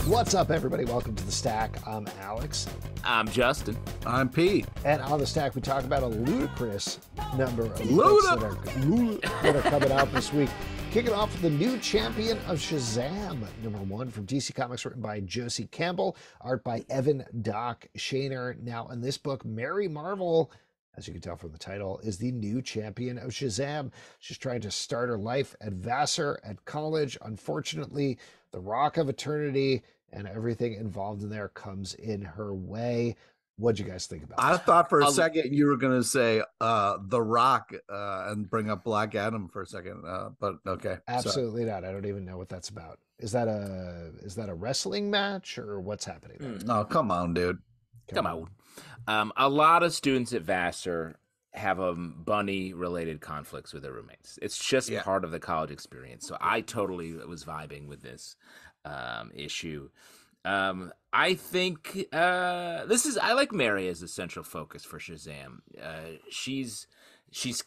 What's up, everybody? Welcome to The Stack. I'm Alex. I'm Justin. I'm Pete. And on The Stack, we talk about a ludicrous number of books that are coming out this week. Kicking off with the new Champion of Shazam, #1 from DC Comics, written by Josie, Campbell, art by Evan Doc Shaner. Now, in this book, Mary Marvel, as you can tell from the title, is the new champion of Shazam. She's trying to start her life at Vassar at college. Unfortunately, the Rock of Eternity and everything involved in there comes in her way. What'd you guys think about it? I thought for a second you were going to say The Rock and bring up Black Adam for a second, but okay. Absolutely not. I don't even know what that's about. Is that a wrestling match or what's happening there? No, come on, dude. Come on. A lot of students at Vassar have bunny-related conflicts with their roommates. It's just part of the college experience. So I totally was vibing with this issue. I think I like Mary as the central focus for Shazam. She's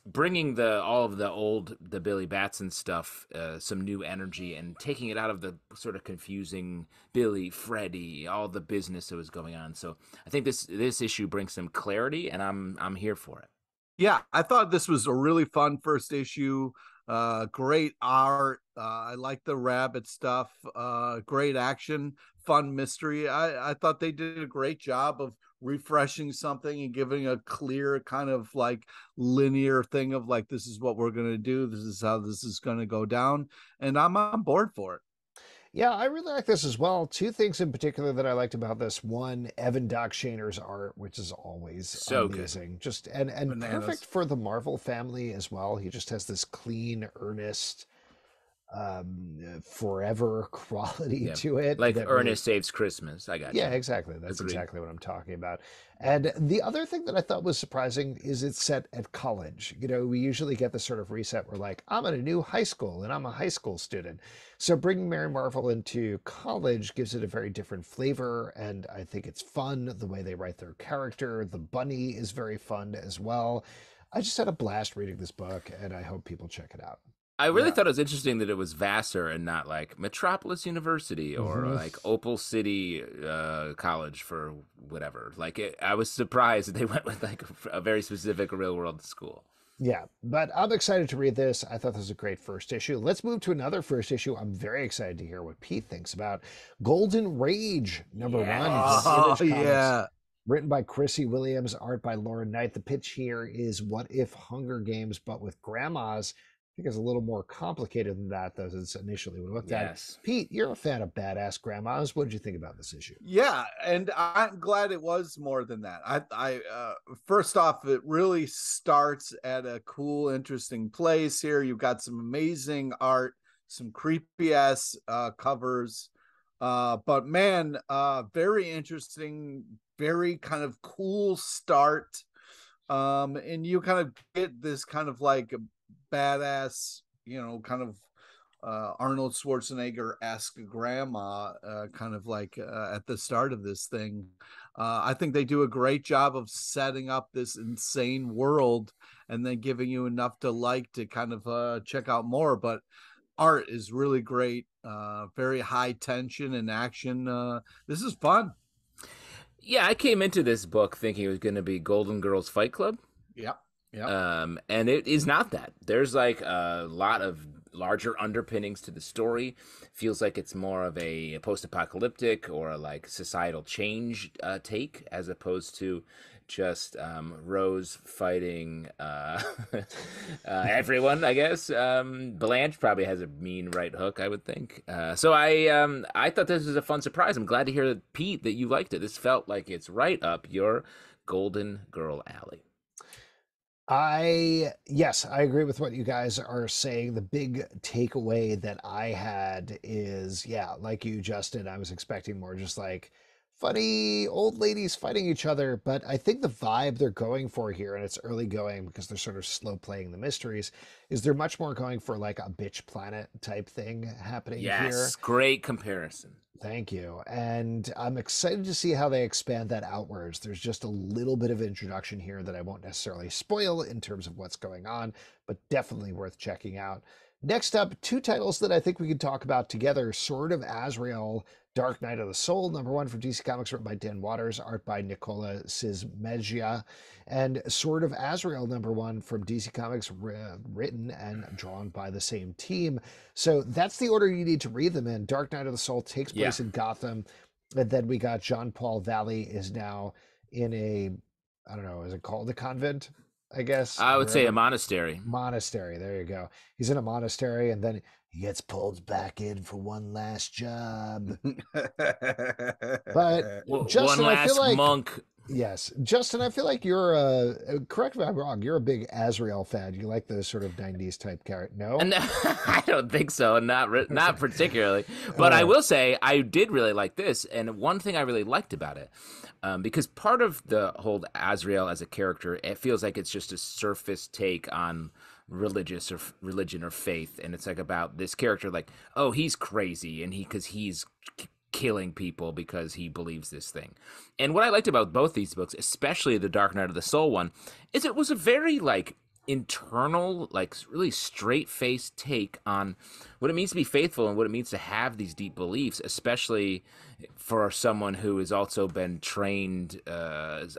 bringing all of the Billy Batson stuff, some new energy, and taking it out of the sort of confusing Billy, Freddy, all the business that was going on. So I think this issue brings some clarity, and I'm here for it. Yeah, I thought this was a really fun first issue. Great art. I like the rabbit stuff. Great action, fun mystery. I thought they did a great job of refreshing something and giving a clear kind of like linear thing of like, this is what we're going to do. This is how this is going to go down. And I'm on board for it. Yeah, I really like this as well. Two things in particular that I liked about this. One, Evan Doc Shaner's art, which is always so amazing. Good. Just and perfect for the Marvel family as well. He just has this clean, earnest, forever quality to it. Like Ernest Saves Christmas. I got you. Yeah, exactly. That's exactly what I'm talking about. And the other thing that I thought was surprising is it's set at college. You know, we usually get the sort of reset where like, I'm at a new high school and I'm a high school student. So bringing Mary Marvel into college gives it a very different flavor. And I think it's fun the way they write their character. The bunny is very fun as well. I just had a blast reading this book and I hope people check it out. I really thought it was interesting that it was Vassar and not like Metropolis University or like Opal City College for whatever. Like I was surprised that they went with like a very specific real world school. Yeah, but I'm excited to read this. I thought this was a great first issue. Let's move to another first issue. I'm very excited to hear what Pete thinks about Golden Rage, #1. Oh, yeah. Written by Chrissy Williams, art by Lauren Knight. The pitch here is what if Hunger Games, but with grandmas. I think it's a little more complicated than that, though, as initially we looked at. Pete, you're a fan of badass grandmas. What did you think about this issue? Yeah, and I'm glad it was more than that. I first off, it really starts at a cool, interesting place here. You've got some amazing art, some creepy ass covers, but man, very interesting, very kind of cool start, and you kind of get this kind of like badass, you know, kind of Arnold Schwarzenegger-esque grandma, kind of like at the start of this thing. I think they do a great job of setting up this insane world and then giving you enough to like to kind of check out more. But art is really great, very high tension and action. This is fun. Yeah, I came into this book thinking it was going to be Golden Girls Fight Club. Yeah. And it is not that. There's like a lot of larger underpinnings to the story. Feels like it's more of a post-apocalyptic or like societal change take, as opposed to just Rose fighting everyone, I guess. Blanche probably has a mean right hook, I would think. So I thought this was a fun surprise. I'm glad to hear that, Pete, that you liked it. This felt like it's right up your Golden Girl alley. Yes, I agree with what you guys are saying. The big takeaway that I had is, yeah, like you, Justin, I was expecting more just like funny old ladies fighting each other, but I think the vibe they're going for here, and it's early going because they're sort of slow playing the mysteries, is they're much more going for like a bitch planet type thing happening here. Yes, great comparison. Thank you. And I'm excited to see how they expand that outwards. There's just a little bit of introduction here that I won't necessarily spoil in terms of what's going on, but definitely worth checking out. Next up, two titles that I think we could talk about together, Sword of Azrael, Dark Knight of the Soul, #1 from DC Comics, written by Dan Waters, art by Nikola Čižmešija, and Sword of Azrael, #1 from DC Comics, written and drawn by the same team. So that's the order you need to read them in. Dark Knight of the Soul takes place in Gotham, and then we got Jean-Paul Valley is now in a, I don't know, is it called a convent? I guess I would say a monastery. Monastery, there you go. He's in a monastery, and then he gets pulled back in for one last job. But Justin, one last I feel like, monk. Yes, Justin, I feel like you're correct me if I'm wrong. You're a big Azrael fan. You like those sort of '90s type character? No, I don't think so. Not particularly. But I will say I did really like this, and one thing I really liked about it, because part of the whole Azrael as a character, it feels like it's just a surface take on religion or faith, and it's like about this character, like, oh, he's crazy, and because he's killing people because he believes this thing. And what I liked about both these books, especially the Dark Knight of the Soul one, is it was a very like internal, like really straight-faced take on what it means to be faithful and what it means to have these deep beliefs, especially for someone who has also been trained,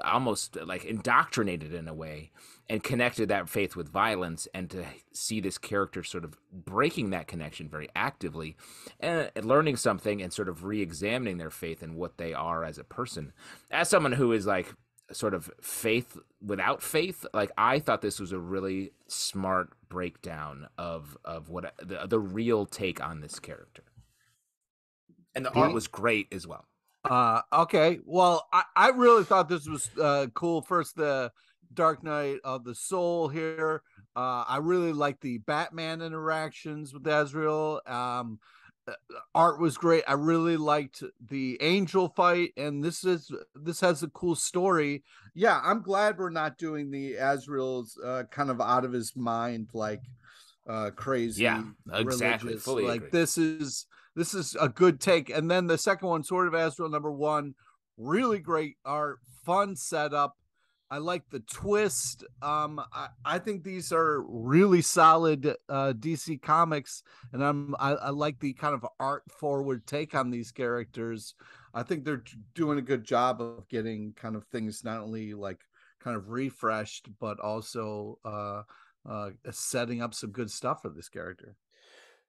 almost like indoctrinated in a way, and connected that faith with violence, and to see this character sort of breaking that connection very actively and learning something and sort of re-examining their faith and what they are as a person. As someone who is like sort of faith without faith, like I thought this was a really smart breakdown of what the real take on this character. And the art was great as well. Okay. Well, I really thought this was cool. First, the Dark Knight of the Soul here. I really like the Batman interactions with Azrael. Art was great. I really liked the angel fight, and this has a cool story. Yeah, I'm glad we're not doing the Azrael's kind of out of his mind, like crazy. Yeah, exactly. Religious. Fully like agree. this is a good take. And then the second one, Sword of Azrael #1, really great art, fun setup. I like the twist. I think these are really solid DC comics, and I like the kind of art forward take on these characters. I think they're doing a good job of getting kind of things not only like kind of refreshed, but also setting up some good stuff for this character.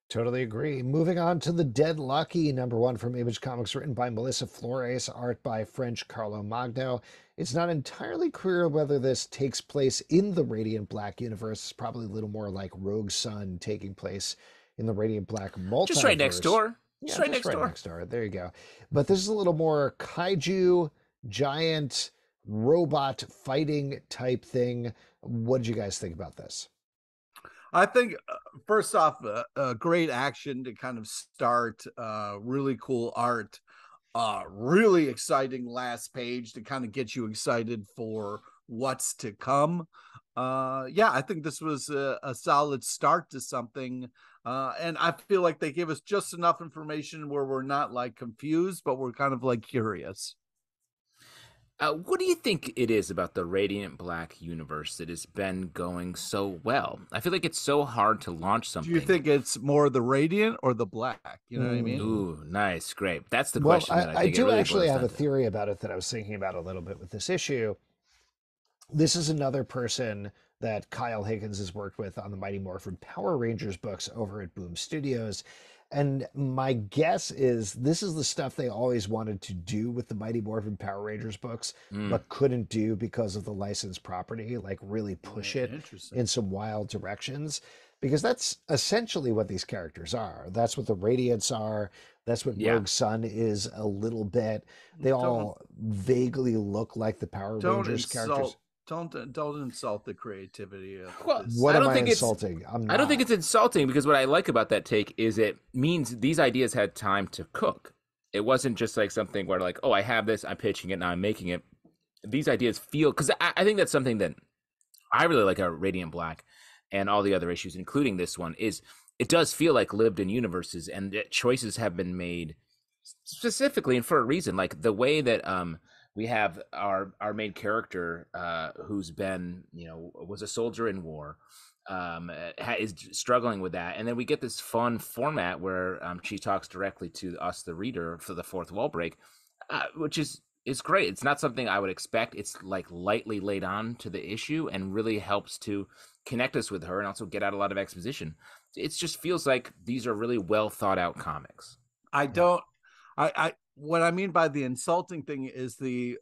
Totally agree. Moving on to the Dead Lucky, #1 from Image Comics, written by Melissa Flores, art by French Carlomagno. It's not entirely clear whether this takes place in the Radiant Black universe. It's probably a little more like Rogue Sun taking place in the Radiant Black multiverse. Just right next door. Yeah, just right next door. There you go. But this is a little more kaiju, giant, robot fighting type thing. What did you guys think about this? I think, first off, great action to kind of start, really cool art, really exciting last page to kind of get you excited for what's to come. Yeah, I think this was a solid start to something. And I feel like they gave us just enough information where we're not like confused, but we're kind of like curious. What do you think it is about the Radiant Black universe that has been going so well? I feel like it's so hard to launch something. Do you think it's more the Radiant or the Black? You know what I mean? Ooh, nice, great. That's the question. I do really actually have a theory about it that I was thinking about a little bit with this issue. This is another person that Kyle Higgins has worked with on the Mighty Morphin Power Rangers books over at Boom Studios. And my guess is this is the stuff they always wanted to do with the Mighty Morphin Power Rangers books, but couldn't do because of the licensed property, like really push it in some wild directions. Because that's essentially what these characters are. That's what the Radiants are. That's what Rogue Sun is a little bit. They all vaguely look like the Power Rangers characters. Don't insult the creativity of this. What am I insulting? I don't think it's insulting, because what I like about that take is it means these ideas had time to cook. It wasn't just like something where like, oh, I have this, I'm pitching it, now I'm making it. These ideas feel, because I think that's something that I really like about Radiant Black and all the other issues, including this one, is it does feel like lived in universes, and choices have been made specifically and for a reason. Like the way that we have our main character who's been, was a soldier in war, is struggling with that, and then we get this fun format where she talks directly to us, the reader, for the fourth wall break, which is great. It's not something I would expect. It's like lightly laid on to the issue and really helps to connect us with her and also get out a lot of exposition. It just feels like these are really well thought out comics. What I mean by the insulting thing is the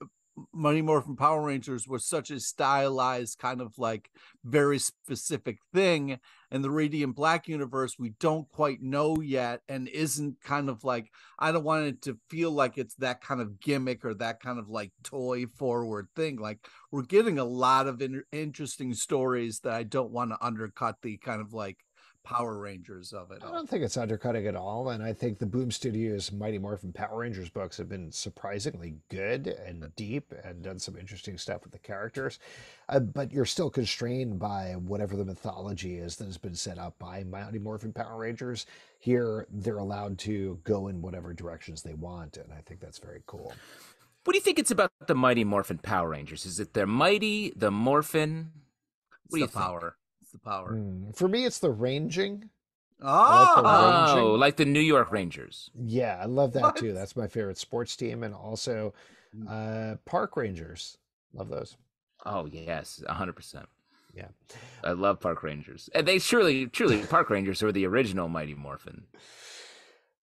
Mighty Morphin Power Rangers was such a stylized kind of like very specific thing, and the Radiant Black universe we don't quite know yet, and isn't kind of like, I don't want it to feel like it's that kind of gimmick or that kind of like toy forward thing. Like, we're getting a lot of interesting stories that I don't want to undercut the kind of like Power Rangers of it. I don't think it's undercutting at all, and I think the Boom Studios Mighty Morphin Power Rangers books have been surprisingly good and deep and done some interesting stuff with the characters, but you're still constrained by whatever the mythology is that has been set up by Mighty Morphin Power Rangers. Here, they're allowed to go in whatever directions they want, and I think that's very cool. What do you think it's about the Mighty Morphin Power Rangers? Is it they're mighty, the Morphin? What do you think? Power. The power. For me, it's the ranging. Like the New York Rangers. Yeah, I love that too. That's my favorite sports team, and also Park Rangers. Love those. Oh yes, 100%. Yeah, I love Park Rangers, and they truly Park Rangers were the original Mighty Morphin.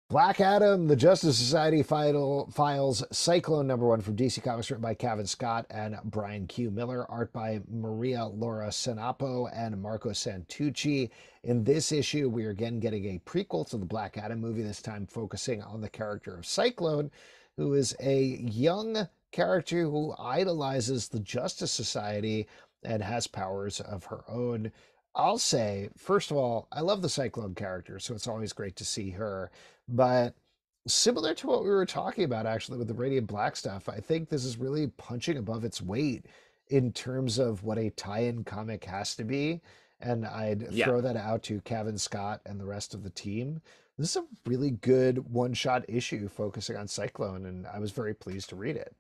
Black Adam, the Justice Society Files, Cyclone #1 from DC Comics, written by Cavan Scott and Bryan Q. Miller, art by Maria Laura Sanapo and Marco Santucci. In this issue, we are again getting a prequel to the Black Adam movie, this time focusing on the character of Cyclone, who is a young character who idolizes the Justice Society and has powers of her own. I'll say, first of all, I love the Cyclone character, so it's always great to see her. But similar to what we were talking about, actually, with the Radiant Black stuff, I think this is really punching above its weight in terms of what a tie-in comic has to be. And I'd throw that out to Cavan Scott and the rest of the team. This is a really good one-shot issue focusing on Cyclone, and I was very pleased to read it.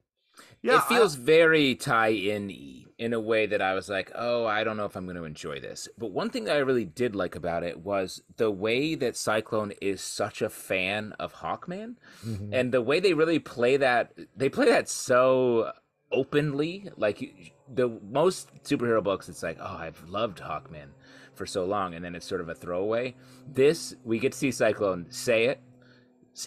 Yeah, it feels very tie-in-y in a way that I was like, oh, I don't know if I'm going to enjoy this. But one thing that I really did like about it was the way that Cyclone is such a fan of Hawkman, and the way they really play that. They play that so openly. Like the most superhero books, it's like, oh, I've loved Hawkman for so long, and then it's sort of a throwaway. This, we get to see Cyclone say it,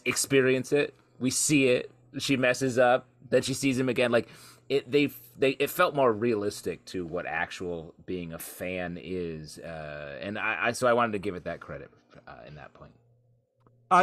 experience it. We see it. She messes up. Then she sees him again. Like it felt more realistic to what actual being a fan is, and so I wanted to give it that credit in that point.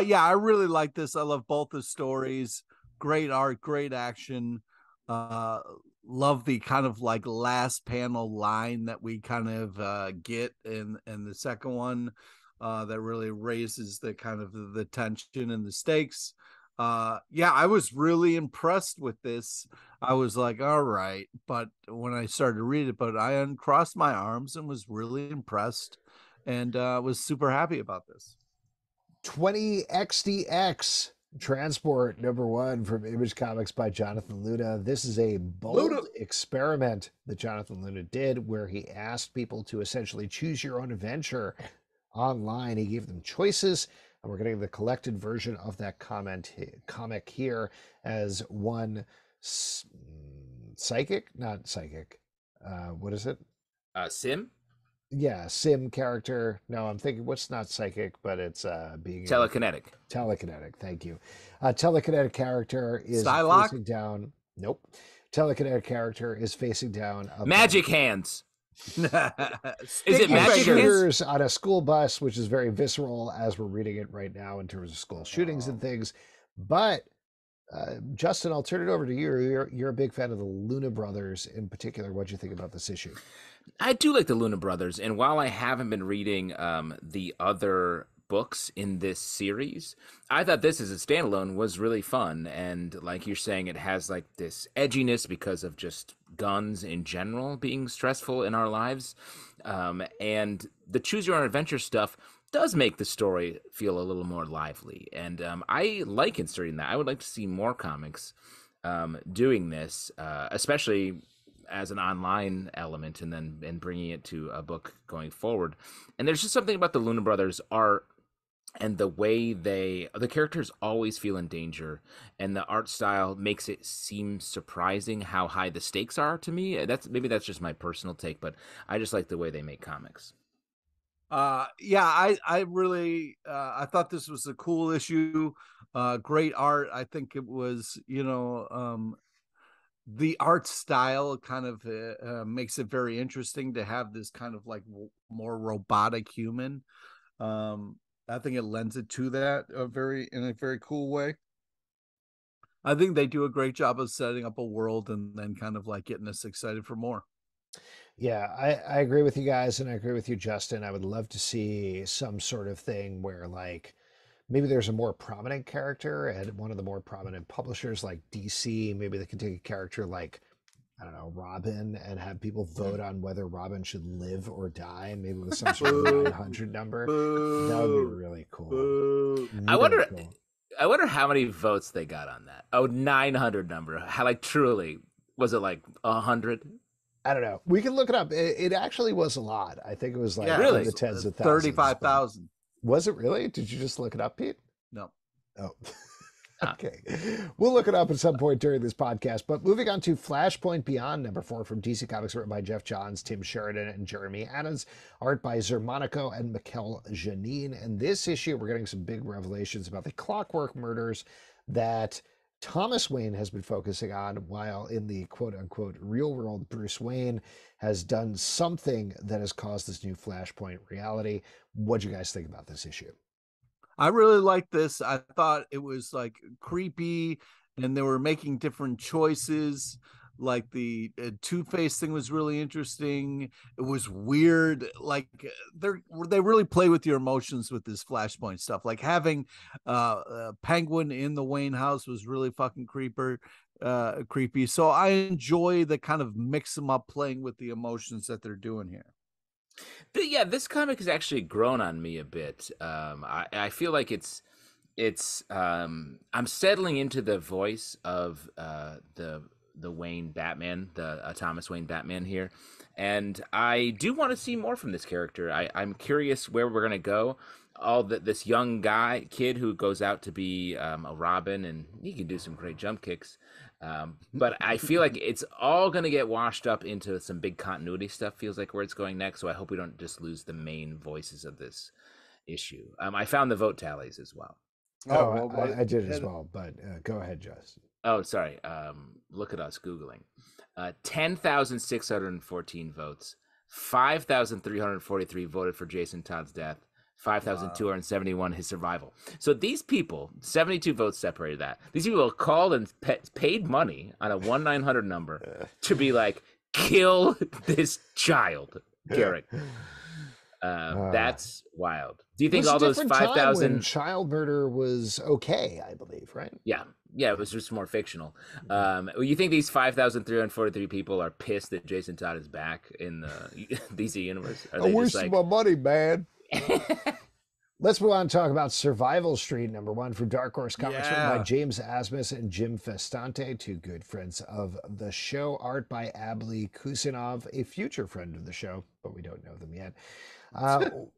Yeah, I really like this. I love both the stories. Great art, great action. Love the kind of like last panel line that we kind of get in the second one, that really raises the kind of the tension and the stakes. I was really impressed with this. I was like, all right, but when I started to read it, but I uncrossed my arms and was really impressed, and was super happy about this. 20XDX Transport #1 from Image Comics by Jonathan Luna. This is a bold experiment that Jonathan Luna did where he asked people to essentially choose your own adventure online. He gave them choices. And we're getting the collected version of that comic here as one psychic, not psychic. What is it? Sim? Yeah, Sim character. No, I'm thinking what's not psychic, but it's being telekinetic. Telekinetic, thank you. Telekinetic character is Psylocke? facing down. Nope. Telekinetic character is facing down magic hands. Is it magic shooters on a school bus, which is very visceral as we're reading it right now in terms of school shootings and things. But Justin, I'll turn it over to you. You're a big fan of the Luna brothers in particular. What do you think about this issue? I do like the Luna brothers, and while I haven't been reading the other books in this series, I thought this as a standalone was really fun. And like you're saying, it has like this edginess because of just guns in general being stressful in our lives, and the choose your own adventure stuff does make the story feel a little more lively, and I like inserting that. I would like to see more comics doing this, especially as an online element, and bringing it to a book going forward. And there's just something about the Luna Brothers art and the way the characters always feel in danger, and the art style makes it seem surprising how high the stakes are to me. Maybe that's just my personal take, but I just like the way they make comics. I really I thought this was a cool issue. Great art. I think it was, the art style kind of makes it very interesting to have this kind of like more robotic human. I think it lends it to that in a very cool way. I think they do a great job of setting up a world and then kind of like getting us excited for more. Yeah, I agree with you guys, and I agree with you, Justin. I would love to see some sort of thing where like maybe there's a more prominent character at one of the more prominent publishers like DC. Maybe they can take a character like, I don't know, Robin, and have people vote on whether Robin should live or die, maybe with some sort of 900 number. That would be really cool. I wonder how many votes they got on that. 900 number. How, like, truly, was it like 100? I don't know. We can look it up. It actually was a lot. I think it was like really? the tens of thousands. 35,000. Was it really? Did you just look it up, Pete? No. Oh. Okay. We'll look it up at some point during this podcast. But moving on to Flashpoint Beyond, #4 from DC Comics, written by Geoff Johns, Tim Sheridan, and Jeremy Adams. Art by Xermánico and Mikel Janín. And this issue, we're getting some big revelations about the Clockwork murders that Thomas Wayne has been focusing on, while in the quote-unquote real world, Bruce Wayne has done something that has caused this new Flashpoint reality. What'd you guys think about this issue? I really liked this. I thought it was like creepy, and they were making different choices. Like the Two-Face thing was really interesting. It was weird. Like they really play with your emotions with this Flashpoint stuff. Like having Penguin in the Wayne house was really fucking creepy. So I enjoy the kind of mix them up, playing with the emotions that they're doing here. Yeah, this comic has actually grown on me a bit. I feel like I'm settling into the voice of the Wayne Batman, the Thomas Wayne Batman here, and I do want to see more from this character. I'm curious where we're gonna go. This young kid who goes out to be a Robin, and he can do some great jump kicks. But I feel like it's all going to get washed up into some big continuity stuff, feels like where it's going next. So I hope we don't just lose the main voices of this issue. I found the vote tallies as well. I did as well, but go ahead, Justin. Oh, sorry. Look at us Googling. 10,614 votes. 5,343 voted for Jason Todd's death. 5,271 his survival. So these people, 72 votes separated that. These people called and paid money on a 1-900 number to be like, kill this child, Garrett. That's wild. Do you think all those 5,000 child murder was okay? I believe, right? Yeah, it was just more fictional. You think these 5,343 people are pissed that Jason Todd is back in the DC universe? I wish my money, man. Let's move on and talk about Survival Street, #1 from Dark Horse Comics, written by James Asmus and Jim Festante, two good friends of the show. Art by Ably Kusinov, a future friend of the show, but we don't know them yet.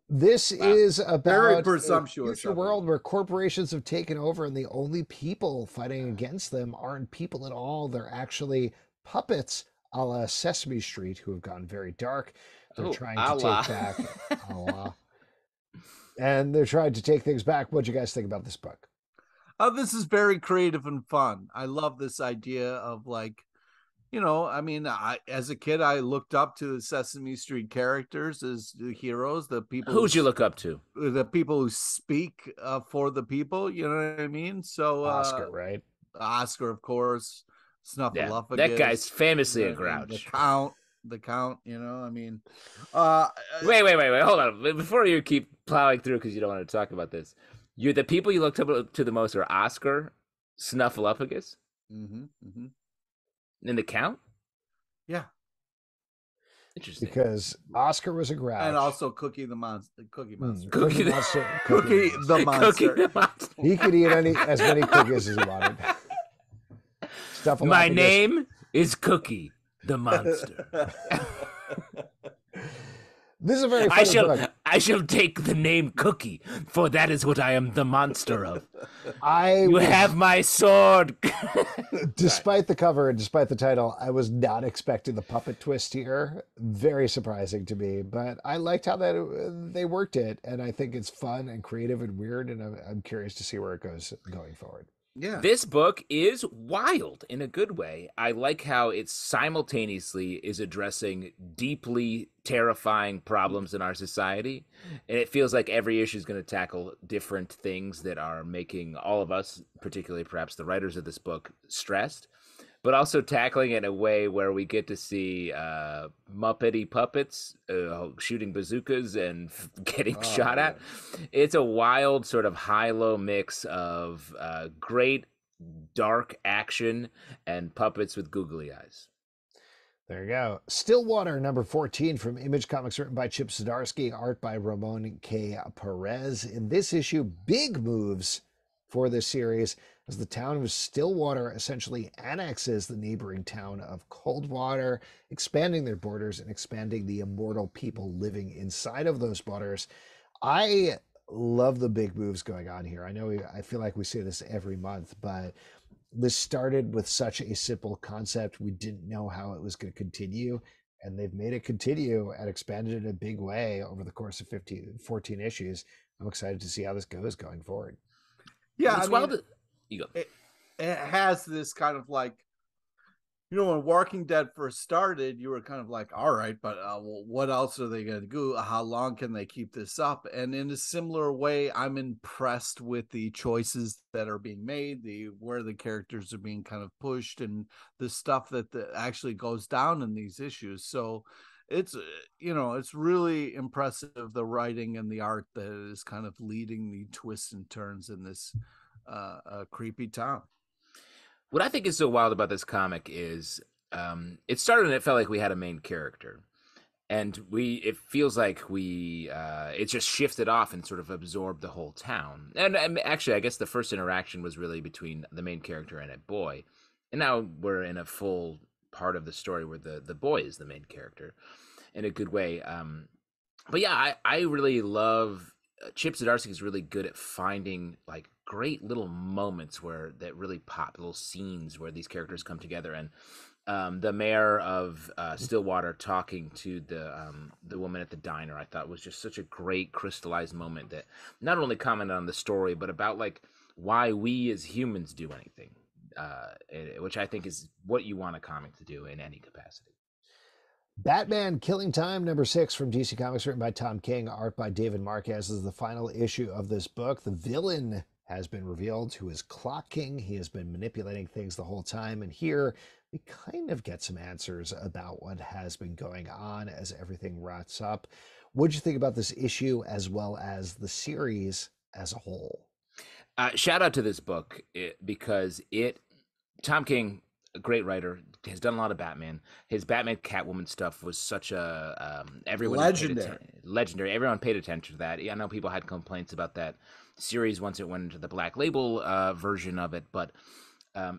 This is about very presumptuous a future world where corporations have taken over, and the only people fighting against them aren't people at all. They're actually puppets, a la Sesame Street, who have gone very dark. They're trying to take back and they're trying to take things back. What'd you guys think about this book? This is very creative and fun. I love this idea of like, as a kid, I looked up to the Sesame Street characters as the heroes, the people. Who'd you look up to? The people who speak for the people. You know what I mean? So Oscar, right? Oscar, of course. Snuffleupagus. That guy's famously a grouch. The count, wait, hold on. Before you keep plowing through, because you don't want to talk about this, the people you looked up to the most are Oscar, Snuffleupagus, and the count. Yeah, interesting. Because Oscar was a grouch, and also Cookie the Monster. Cookie the Monster. Monster. He could eat as many cookies as he wanted. My name is Cookie the Monster. This is a very funny book. I shall take the name Cookie, for that is what I am the monster of. You have my sword. Despite the cover and despite the title, I was not expecting the puppet twist here. Very surprising to me, but I liked how they worked it, and I think it's fun and creative and weird, and I'm curious to see where it goes going forward. Yeah. This book is wild in a good way. I like how it simultaneously is addressing deeply terrifying problems in our society. And it feels like every issue is going to tackle different things that are making all of us, particularly perhaps the writers of this book, stressed, but also tackling it in a way where we get to see Muppety puppets shooting bazookas and getting shot at. It's a wild sort of high-low mix of great dark action and puppets with googly eyes. There you go. Stillwater, number 14 from Image Comics, written by Chip Zdarsky, art by Ramon K. Perez. In this issue, big moves for this series as the town of Stillwater essentially annexes the neighboring town of Coldwater, expanding their borders and expanding the immortal people living inside of those borders. I love the big moves going on here. I feel like we say this every month, but this started with such a simple concept. We didn't know how it was going to continue, and they've made it continue and expanded it in a big way over the course of 14 issues. I'm excited to see how this goes going forward. Yeah, You go. It has this kind of like, when Walking Dead first started, you were kind of like, all right, but what else are they going to do? How long can they keep this up? And in a similar way, I'm impressed with the choices that are being made, where the characters are being kind of pushed, and the stuff that actually goes down in these issues. So it's really impressive, the writing and the art that is kind of leading the twists and turns in this creepy town. What I think is so wild about this comic is it started and it felt like we had a main character, and it feels like it just shifted off and sort of absorbed the whole town. And actually, I guess the first interaction was really between the main character and a boy, and now we're in a full part of the story where the boy is the main character in a good way. But yeah, I really love Chip Zdarsky is really good at finding like great little moments that really pop, little scenes where these characters come together. And the mayor of Stillwater talking to the woman at the diner, I thought was just such a great crystallized moment that not only commented on the story, but about like why we as humans do anything, which I think is what you want a comic to do in any capacity. Batman Killing Time, number 6 from DC Comics, written by Tom King, art by David Marquez, is the final issue of this book. The villain has been revealed, who is Clock King. He has been manipulating things the whole time, and here we kind of get some answers about what has been going on as everything wraps up. What'd you think about this issue as well as the series as a whole? Shout out to this book because Tom King, a great writer, has done a lot of Batman. His Batman Catwoman stuff was such a legendary. Everyone paid attention to that. I know people had complaints about that series once it went into the Black Label version of it, but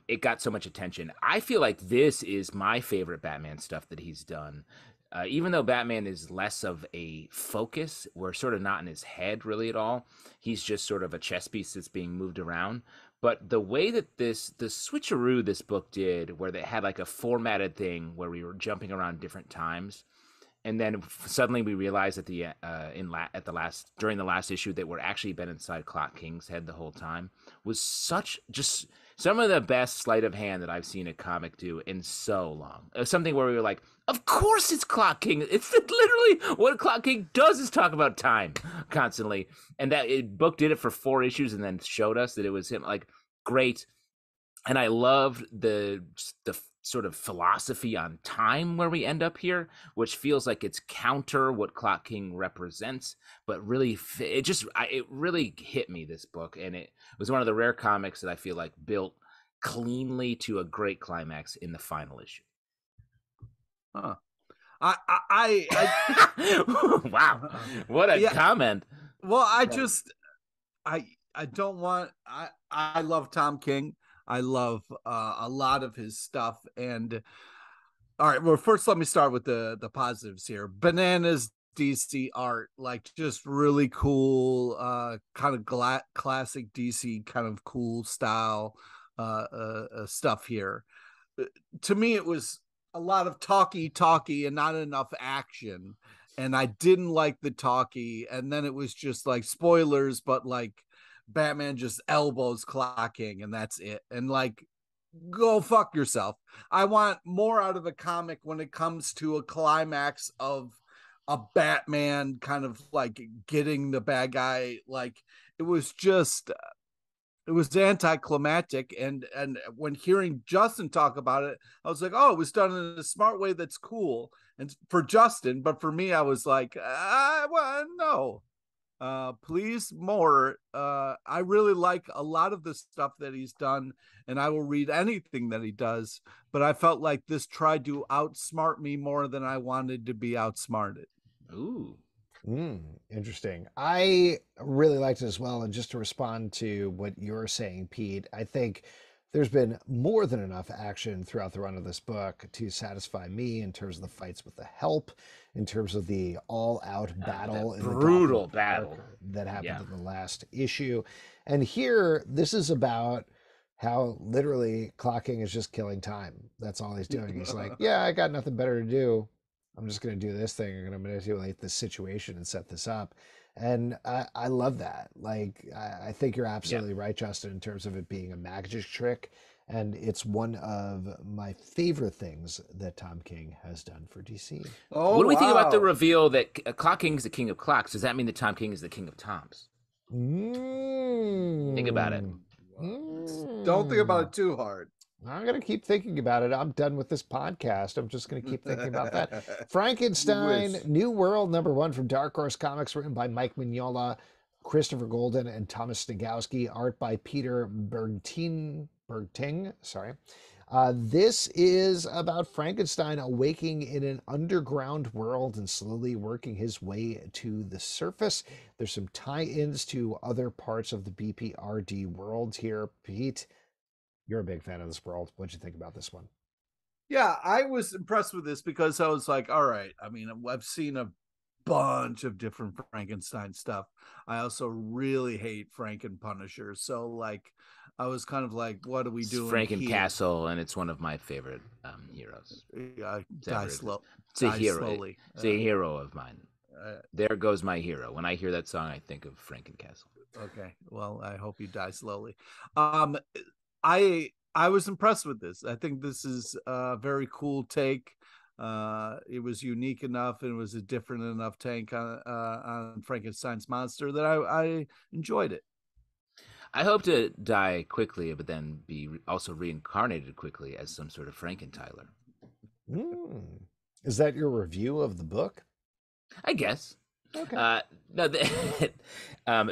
it got so much attention. I feel like this is my favorite Batman stuff that he's done. Even though Batman is less of a focus, we're sort of not in his head really at all. He's just sort of a chess piece that's being moved around. But the way that the switcheroo this book did, where they had like a formatted thing where we were jumping around different times, and then suddenly we realized at during the last issue that we're actually been inside Clock King's head the whole time, was just some of the best sleight of hand that I've seen a comic do in so long. Something where we were like, of course it's Clock King. It's literally what Clock King does is talk about time constantly. And that book did it for 4 issues and then showed us that it was him. Like, great. And I loved the sort of philosophy on time where we end up here, which feels like it's counter what Clock King represents, but really it really hit me, this book. And it was one of the rare comics that I feel like built cleanly to a great climax in the final issue. Huh. Wow. What a comment. Well, I don't want, I love Tom King. I love a lot of his stuff. And all right, well, first let me start with the positives here. Bananas DC art, like just really cool, kind of classic DC kind of cool style stuff here. To me, it was a lot of talky and not enough action. And I didn't like the talky. And then it was just like spoilers, but like Batman just elbows clocking and that's it. And like, go fuck yourself. I want more out of a comic when it comes to a climax of a Batman kind of like getting the bad guy. Like it was just, it was anticlimactic. And when hearing Justin talk about it, I was like, oh, it was done in a smart way. That's cool. And for Justin, but for me, I was like, well, no. Please more. I really like a lot of the stuff that he's done, and I will read anything that he does, but I felt like this tried to outsmart me more than I wanted to be outsmarted. Ooh. Interesting. I really liked it as well. And just to respond to what you're saying, Pete, I think there's been more than enough action throughout the run of this book to satisfy me in terms of the fights with the Help, in terms of the all-out battle, brutal battle that happened in the last issue. And here, this is about how literally clocking is just killing time. That's all he's doing. He's like, yeah, I got nothing better to do. I'm just going to do this thing. I'm going to manipulate this situation and set this up. And I love that. Like, I think you're absolutely right, Justin, in terms of it being a magic trick. And it's one of my favorite things that Tom King has done for DC. Oh, what do we think about the reveal that Clock King is the king of clocks? Does that mean that Tom King is the king of toms? Think about it. Don't think about it too hard. I'm going to keep thinking about it. I'm done with this podcast. I'm just going to keep thinking about that. Frankenstein, New World, #1 from Dark Horse Comics, written by Mike Mignola, Christopher Golden, and Thomas Snagowski. Art by Peter Bergting. This is about Frankenstein awaking in an underground world and slowly working his way to the surface. There's some tie-ins to other parts of the BPRD world here. Pete, you're a big fan of this world. What'd you think about this one? Yeah, I was impressed with this because I was like, all right, I mean, I've seen a bunch of different Frankenstein stuff. I also really hate Franken-Punisher. So like, I was kind of like, what are we doing? Franken-Castle, and it's one of my favorite heroes. Die slow. It's a hero. Slowly. It's a hero of mine. There goes my hero. When I hear that song, I think of Franken-Castle. Okay, well, I hope you die slowly. I was impressed with this. I think this is a very cool take. It was unique enough and it was a different enough take on Frankenstein's monster that I enjoyed it. I hope to die quickly, but then be also reincarnated quickly as some sort of Frankentiler. Is that your review of the book? I guess. Okay.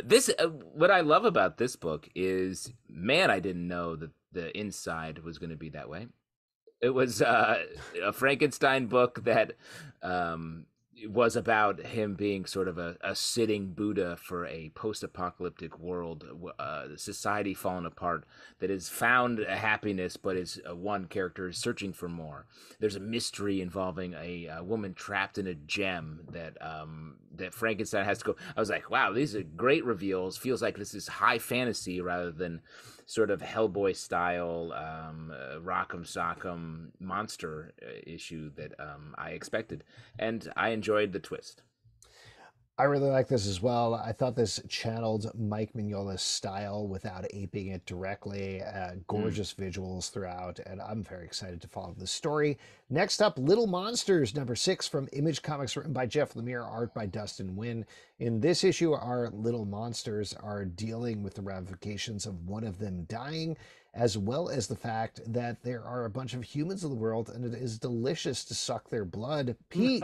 This what I love about this book is, man, I didn't know that the inside was going to be that way. It was a Frankenstein book that was about him being sort of a sitting Buddha for a post-apocalyptic world, society falling apart, that has found a happiness, but is one character is searching for more. There's a mystery involving a woman trapped in a gem that that Frankenstein has to go. I was like, wow, these are great reveals. Feels like this is high fantasy rather than sort of Hellboy style Rock'em Sock'em monster issue that I expected, and I enjoyed the twist. I really like this as well. I thought this channeled Mike Mignola's style without aping it directly. Gorgeous visuals throughout, and I'm very excited to follow this story. Next up, Little Monsters, #6 from Image Comics, written by Jeff Lemire, art by Dustin Nguyen. In this issue, our little monsters are dealing with the ramifications of one of them dying, as well as the fact that there are a bunch of humans in the world, and it is delicious to suck their blood. Pete,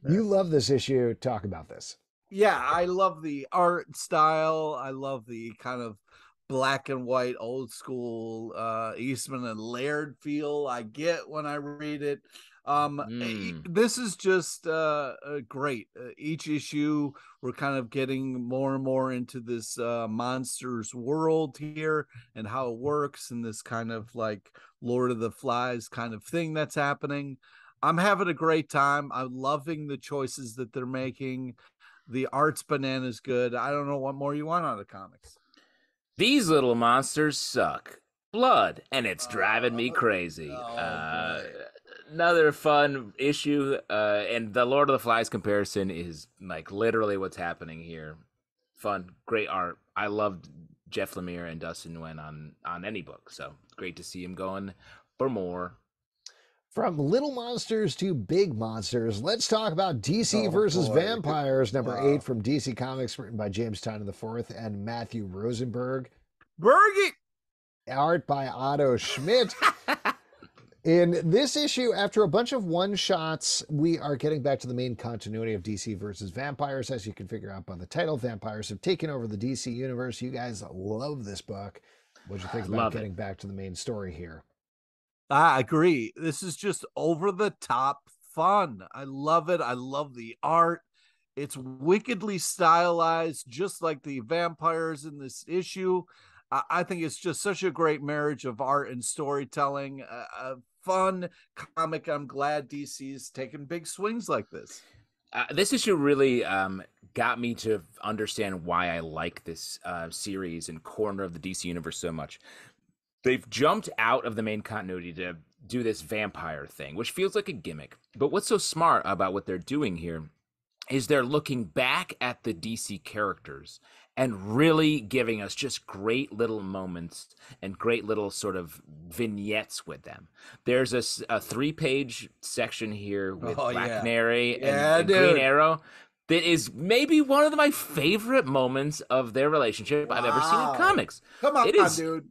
you love this issue. Talk about this. Yeah, I love the art style. I love the kind of black and white, old school Eastman and Laird feel I get when I read it. This is just great. Each issue, we're kind of getting more and more into this monsters world here and how it works, and this kind of like Lord of the Flies kind of thing that's happening. I'm having a great time. I'm loving the choices that they're making. The art's bananas good. I don't know what more you want out of comics. These little monsters suck. Blood, and it's driving me crazy. Another fun issue, and the Lord of the Flies comparison is like literally what's happening here. Fun, great art. I loved Jeff Lemire and Dustin Nguyen on any book, so great to see him going for more. From little monsters to big monsters, let's talk about DC versus Vampires, number 8 from DC Comics, written by James Tynion IV and Matthew Rosenberg. Bergie! Art by Otto Schmidt. In this issue, after a bunch of one-shots, we are getting back to the main continuity of DC versus Vampires. As you can figure out by the title, vampires have taken over the DC universe. You guys love this book. What do you think about getting back to the main story here? I agree. This is just over-the-top fun. I love it. I love the art. It's wickedly stylized, just like the vampires in this issue. I think it's just such a great marriage of art and storytelling. A fun comic. I'm glad DC's taking big swings like this. This issue really got me to understand why I like this series and corner of the DC universe so much. They've jumped out of the main continuity to do this vampire thing, which feels like a gimmick. But what's so smart about what they're doing here is they're looking back at the DC characters and really giving us just great little moments and great little sort of vignettes with them. There's a 3-page section here with Black Canary and Green Arrow that is maybe one of my favorite moments of their relationship I've ever seen in comics. Come on, dude.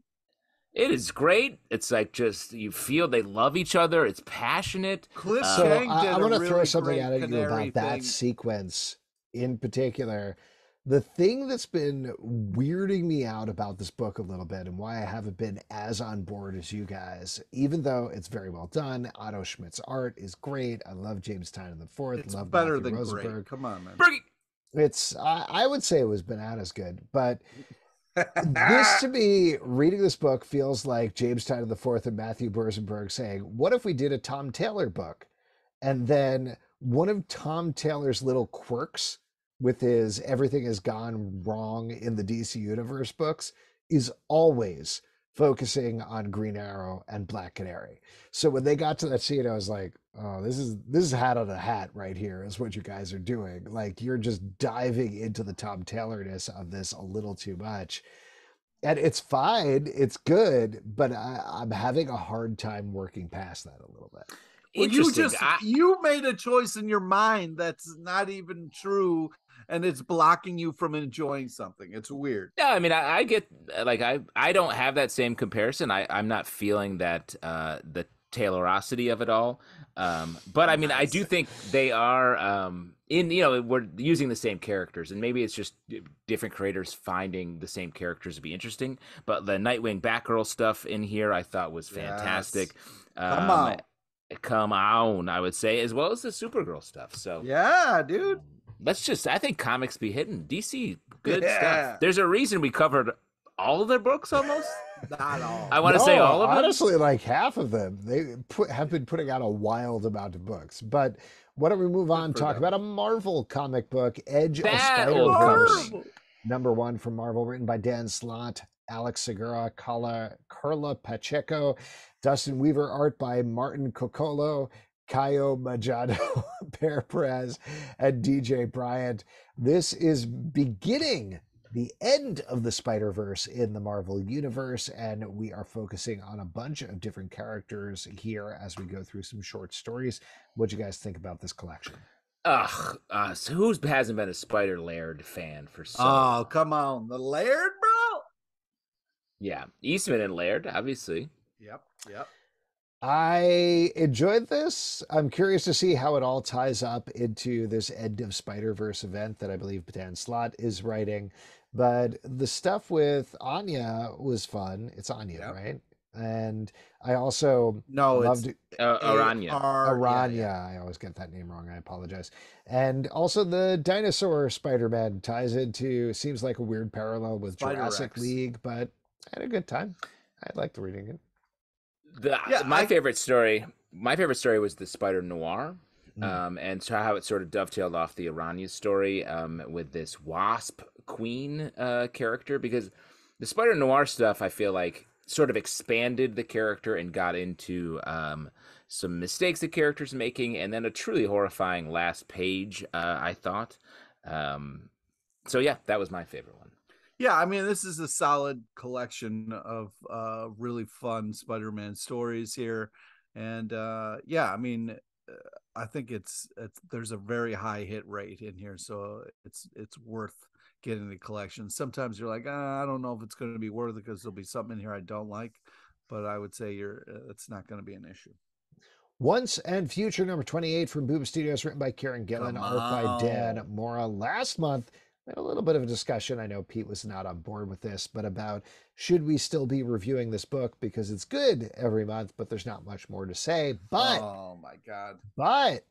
It is great. It's like just you feel they love each other. It's passionate. I want to throw something at you about that sequence in particular. The thing that's been weirding me out about this book a little bit and why I haven't been as on board as you guys, even though it's very well done, Otto Schmidt's art is great. I love James Tynion IV. It's love better Matthew than Rosenberg. great. Come on, man. It's I would say it was bananas good, but this, to me, reading this book feels like James Tynion IV and Matthew Rosenberg saying, what if we did a Tom Taylor book? And then one of Tom Taylor's little quirks with his Everything Has Gone Wrong in the DC Universe books is always focusing on Green Arrow and Black Canary. So when they got to that scene, I was like, oh, this is hat on a hat right here is what you guys are doing. Like, you're just diving into the Tom Taylorness of this a little too much. And it's fine, it's good, but I'm having a hard time working past that a little bit. Well, you made a choice in your mind that's not even true, and it's blocking you from enjoying something. It's weird. Yeah, I mean, I get like I don't have that same comparison. I'm not feeling that the Taylorosity of it all. But I mean, I do think they are we're using the same characters, and maybe it's just different creators finding the same characters to be interesting. But the Nightwing Batgirl stuff in here I thought was fantastic. Yes. Come on, I would say, as well as the Supergirl stuff. So yeah, dude. I think comics be hitting DC good stuff. There's a reason we covered all of their books almost. Not all. I want to say all of them. Honestly, like half of them. They have been putting out a wild amount of books. But why don't we move on and talk about a Marvel comic book, Edge of Spider-Verse. Number 1 from Marvel, written by Dan Slott, Alex Segura, Carla Pacheco, Dustin Weaver, art by Martin Coccolo, Caio Machado, Pear Perez, and DJ Bryant. This is beginning the end of the Spider-Verse in the Marvel Universe, and we are focusing on a bunch of different characters here as we go through some short stories. What do you guys think about this collection? So who hasn't been a Spider-Laird fan for so long? Oh, come on. The Laird, bro? Yeah, Eastman and Laird, obviously. Yep. I enjoyed this. I'm curious to see how it all ties up into this End of Spider-Verse event that I believe Dan Slott is writing. But the stuff with Anya was fun. It's Anya, right? And I also loved Aranya. Aranya. Yeah. I always get that name wrong. I apologize. And also the dinosaur Spider-Man ties into, seems like a weird parallel with Jurassic League, but I had a good time. I liked reading it. My favorite story was the Spider Noir. And so how it sort of dovetailed off the Aranya story with this Wasp Queen character, because the Spider Noir stuff, I feel like, sort of expanded the character and got into some mistakes the character's making, and then a truly horrifying last page, I thought. So yeah, that was my favorite one. Yeah, I mean, this is a solid collection of really fun Spider-Man stories here. And yeah, I mean, I think there's a very high hit rate in here, so it's worth getting the collection. Sometimes you're like, I don't know if it's going to be worth it because there'll be something in here I don't like, but I would say it's not going to be an issue. Once and Future number 28 from Boob Studios, written by Kieran Gillen, art by Dan Mora. Last month, we had a little bit of a discussion. I know Pete was not on board with this, but about should we still be reviewing this book because it's good every month, but there's not much more to say. But oh my God. But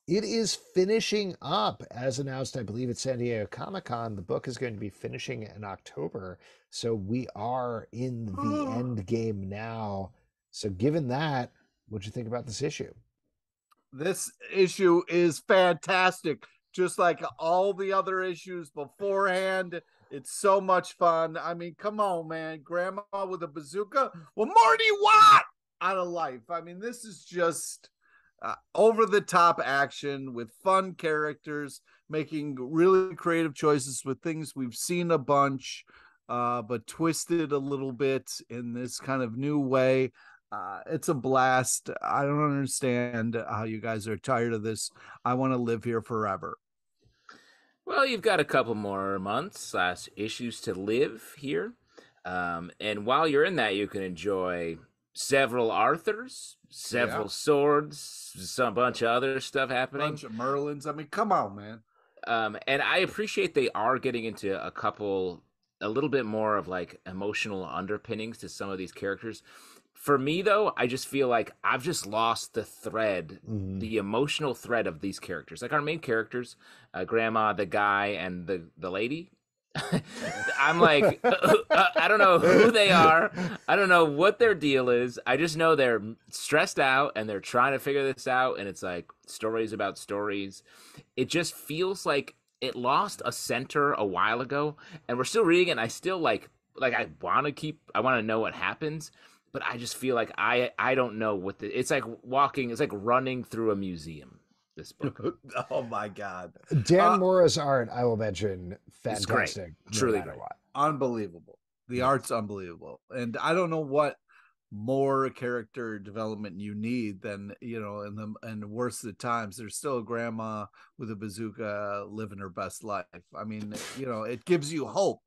it is finishing up, as announced, I believe, at San Diego Comic-Con. The book is going to be finishing in October. So we are in the end game now. So given that, what'd you think about this issue? This issue is fantastic. Just like all the other issues beforehand. It's so much fun. I mean, come on, man. Grandma with a bazooka? Well, more do you want out of life? I mean, this is just over-the-top action with fun characters, making really creative choices with things we've seen a bunch, but twisted a little bit in this kind of new way. It's a blast. I don't understand how you guys are tired of this. I want to live here forever. Well, you've got a couple more months / issues to live here. And while you're in that, you can enjoy several Arthurs, several swords, a bunch of other stuff happening. A bunch of Merlins. I mean, come on, man. And I appreciate they are getting into a little bit more of like emotional underpinnings to some of these characters. For me, though, I just feel like I've just lost the thread, the emotional thread of these characters. Like our main characters, Grandma, the guy, and the lady. I'm like, I don't know who they are. I don't know what their deal is. I just know they're stressed out and they're trying to figure this out. And it's like stories about stories. It just feels like it lost a center a while ago. And we're still reading it. And I still like I want to know what happens. But I just feel like I don't know what it's like it's like running through a museum, this book. Oh my God. Dan Mora's art, I will mention, fantastic. Truly great. Unbelievable. The art's unbelievable. And I don't know what more character development you need than, in the worst of the times, there's still a grandma with a bazooka living her best life. I mean, it gives you hope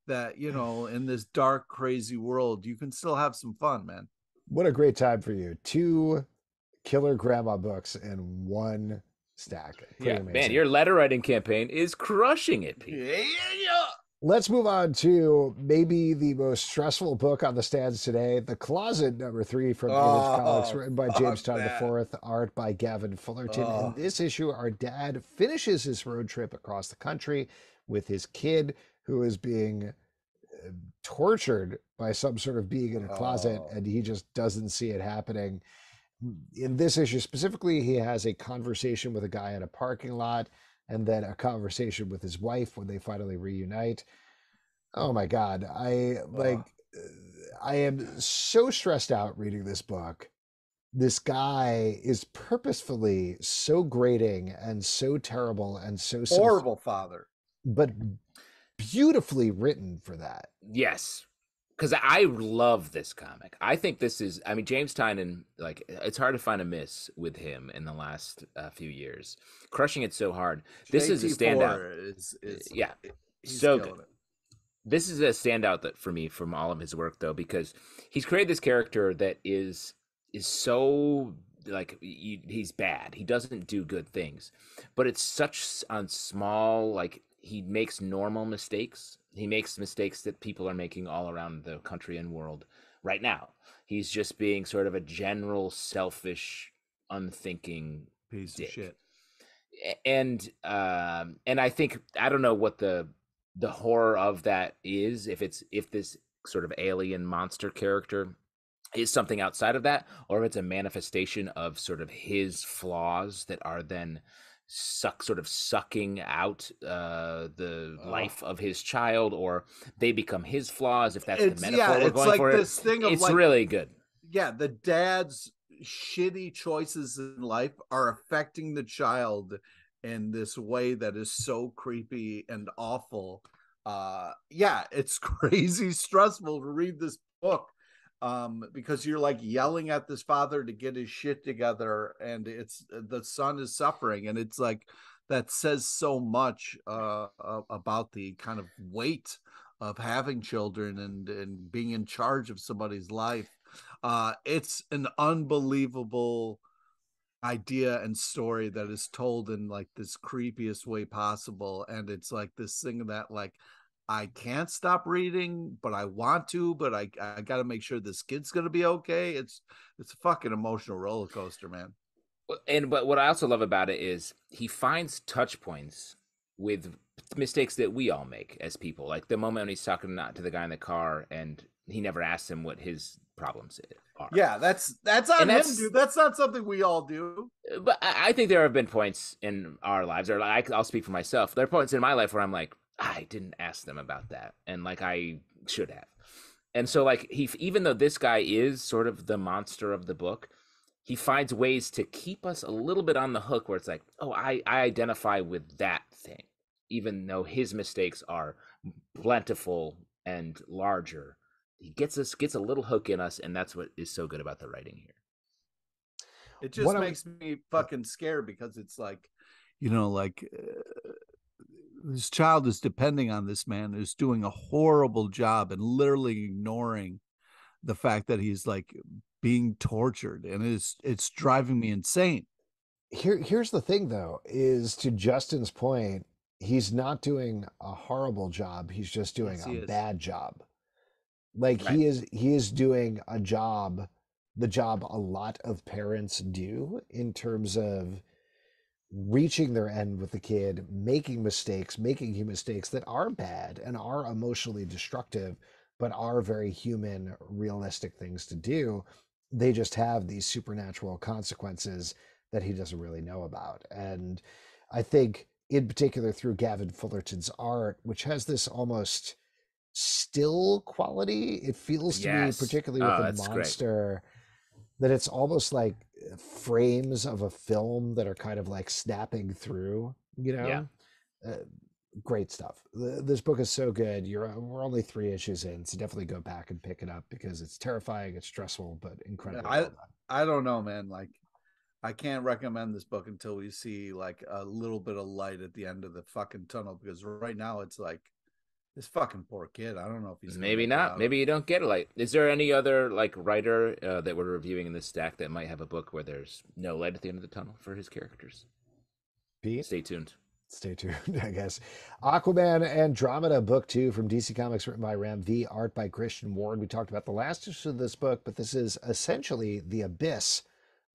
that, in this dark, crazy world, you can still have some fun, man. What a great time for you. 2 killer grandma books in one stack. Pretty amazing. Man, your letter writing campaign is crushing it, Pete. Yeah. Let's move on to maybe the most stressful book on the stands today, The Closet, number 3 from Image Comics, written by James Todd IV, art by Gavin Fullerton. In this issue, our dad finishes his road trip across the country with his kid, who is being tortured by some sort of being in a closet, and he just doesn't see it happening. In this issue specifically, he has a conversation with a guy in a parking lot, and then a conversation with his wife when they finally reunite. Oh my God. I am so stressed out reading this book. This guy is purposefully so grating and so terrible and so horrible father, but beautifully written for that. Yes, because I love this comic. I think this is, James Tynion, like, it's hard to find a miss with him in the last few years. Crushing it so hard. This is a standout. He's so good. This is a standout for me from all of his work, though, because he's created this character that is so, like, he's bad. He doesn't do good things, but it's such on small, like, he makes normal mistakes. He makes mistakes that people are making all around the country and world, right now. He's just being sort of a general selfish, unthinking piece dick. of shit. And I think, I don't know what the horror of that is, if this sort of alien monster character is something outside of that, or if it's a manifestation of sort of his flaws that are then sucking out the life of his child, or they become his flaws, if that's the metaphor we're going for. This thing of it's really good. Yeah, the dad's shitty choices in life are affecting the child in this way that is so creepy and awful. Yeah, it's crazy stressful to read this book, because you're like yelling at this father to get his shit together, and it's the son is suffering, and it's like that says so much about the kind of weight of having children and being in charge of somebody's life. It's an unbelievable idea and story that is told in like this creepiest way possible, and it's like this thing that like I can't stop reading, but I want to, but I got to make sure this kid's gonna be okay. It's a fucking emotional roller coaster, man. But what I also love about it is he finds touch points with mistakes that we all make as people, like the moment when he's talking to the guy in the car and he never asks him what his problems are. Yeah, that's on him, dude. That's not something we all do. But I think there have been points in our lives, or I'll speak for myself. There are points in my life where I'm like, I didn't ask them about that, and like I should have. And so like even though this guy is sort of the monster of the book, he finds ways to keep us a little bit on the hook, where it's like, oh, I identify with that thing, even though his mistakes are plentiful and larger. He gets a little hook in us, and that's what is so good about the writing here. It just makes me fucking scared, because it's like, like this child is depending on this man who's doing a horrible job and literally ignoring the fact that he's like being tortured, and it's driving me insane. Here's the thing, though, is to Justin's point, he's not doing a horrible job. He's just doing a bad job. Like right. he is doing the job a lot of parents do in terms of reaching their end with the kid, making huge mistakes that are bad and are emotionally destructive, but are very human, realistic things to do. They just have these supernatural consequences that he doesn't really know about. And I think in particular through Gavin Fullerton's art, which has this almost still quality, it feels to me, particularly with the monster, that it's almost like frames of a film that are kind of like snapping through, great stuff. This book is so good. We're only 3 issues in, so definitely go back and pick it up, because it's terrifying, it's stressful, but incredible. I don't know, man. Like, I can't recommend this book until we see like a little bit of light at the end of the fucking tunnel, because right now it's like, this fucking poor kid. I don't know if he's maybe not. Maybe you don't get a light. Is there any other like writer that we're reviewing in this stack that might have a book where there's no light at the end of the tunnel for his characters? Pete? Stay tuned, I guess. Aquaman Andromeda, book 2 from DC Comics, written by Ram V, art by Christian Ward. We talked about the last issue of this book, but this is essentially The Abyss,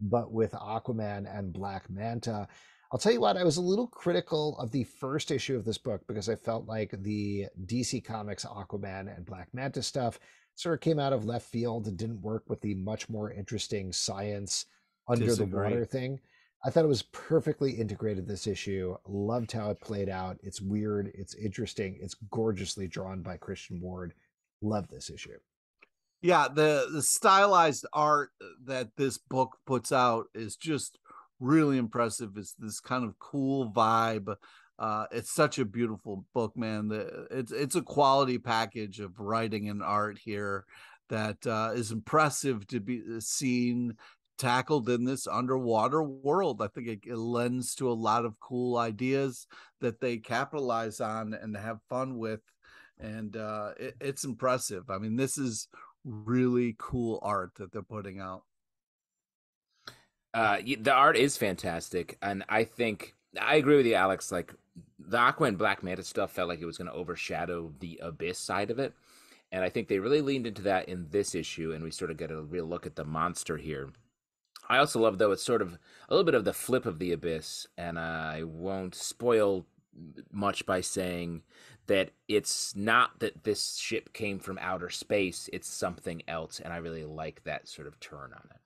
but with Aquaman and Black Manta. I'll tell you what, I was a little critical of the first issue of this book, because I felt like the DC Comics Aquaman and Black Manta stuff sort of came out of left field and didn't work with the much more interesting science under the water thing. I thought it was perfectly integrated this issue. Loved how it played out. It's weird. It's interesting. It's gorgeously drawn by Christian Ward. Love this issue. Yeah, the stylized art that this book puts out is just really impressive. It's this kind of cool vibe. It's such a beautiful book, man. It's a quality package of writing and art here that is impressive to be seen tackled in this underwater world. I think it lends to a lot of cool ideas that they capitalize on and have fun with, and it's impressive. I mean, this is really cool art that they're putting out. The art is fantastic, and I think I agree with you, Alex. Like, the Aqua and Black Manta stuff felt like it was going to overshadow the Abyss side of it, And I think they really leaned into that in this issue, and we sort of get a real look at the monster here. I also love, though, it's sort of a little bit of the flip of the Abyss, and I won't spoil much by saying that it's not that this ship came from outer space, it's something else, and I really like that sort of turn on it.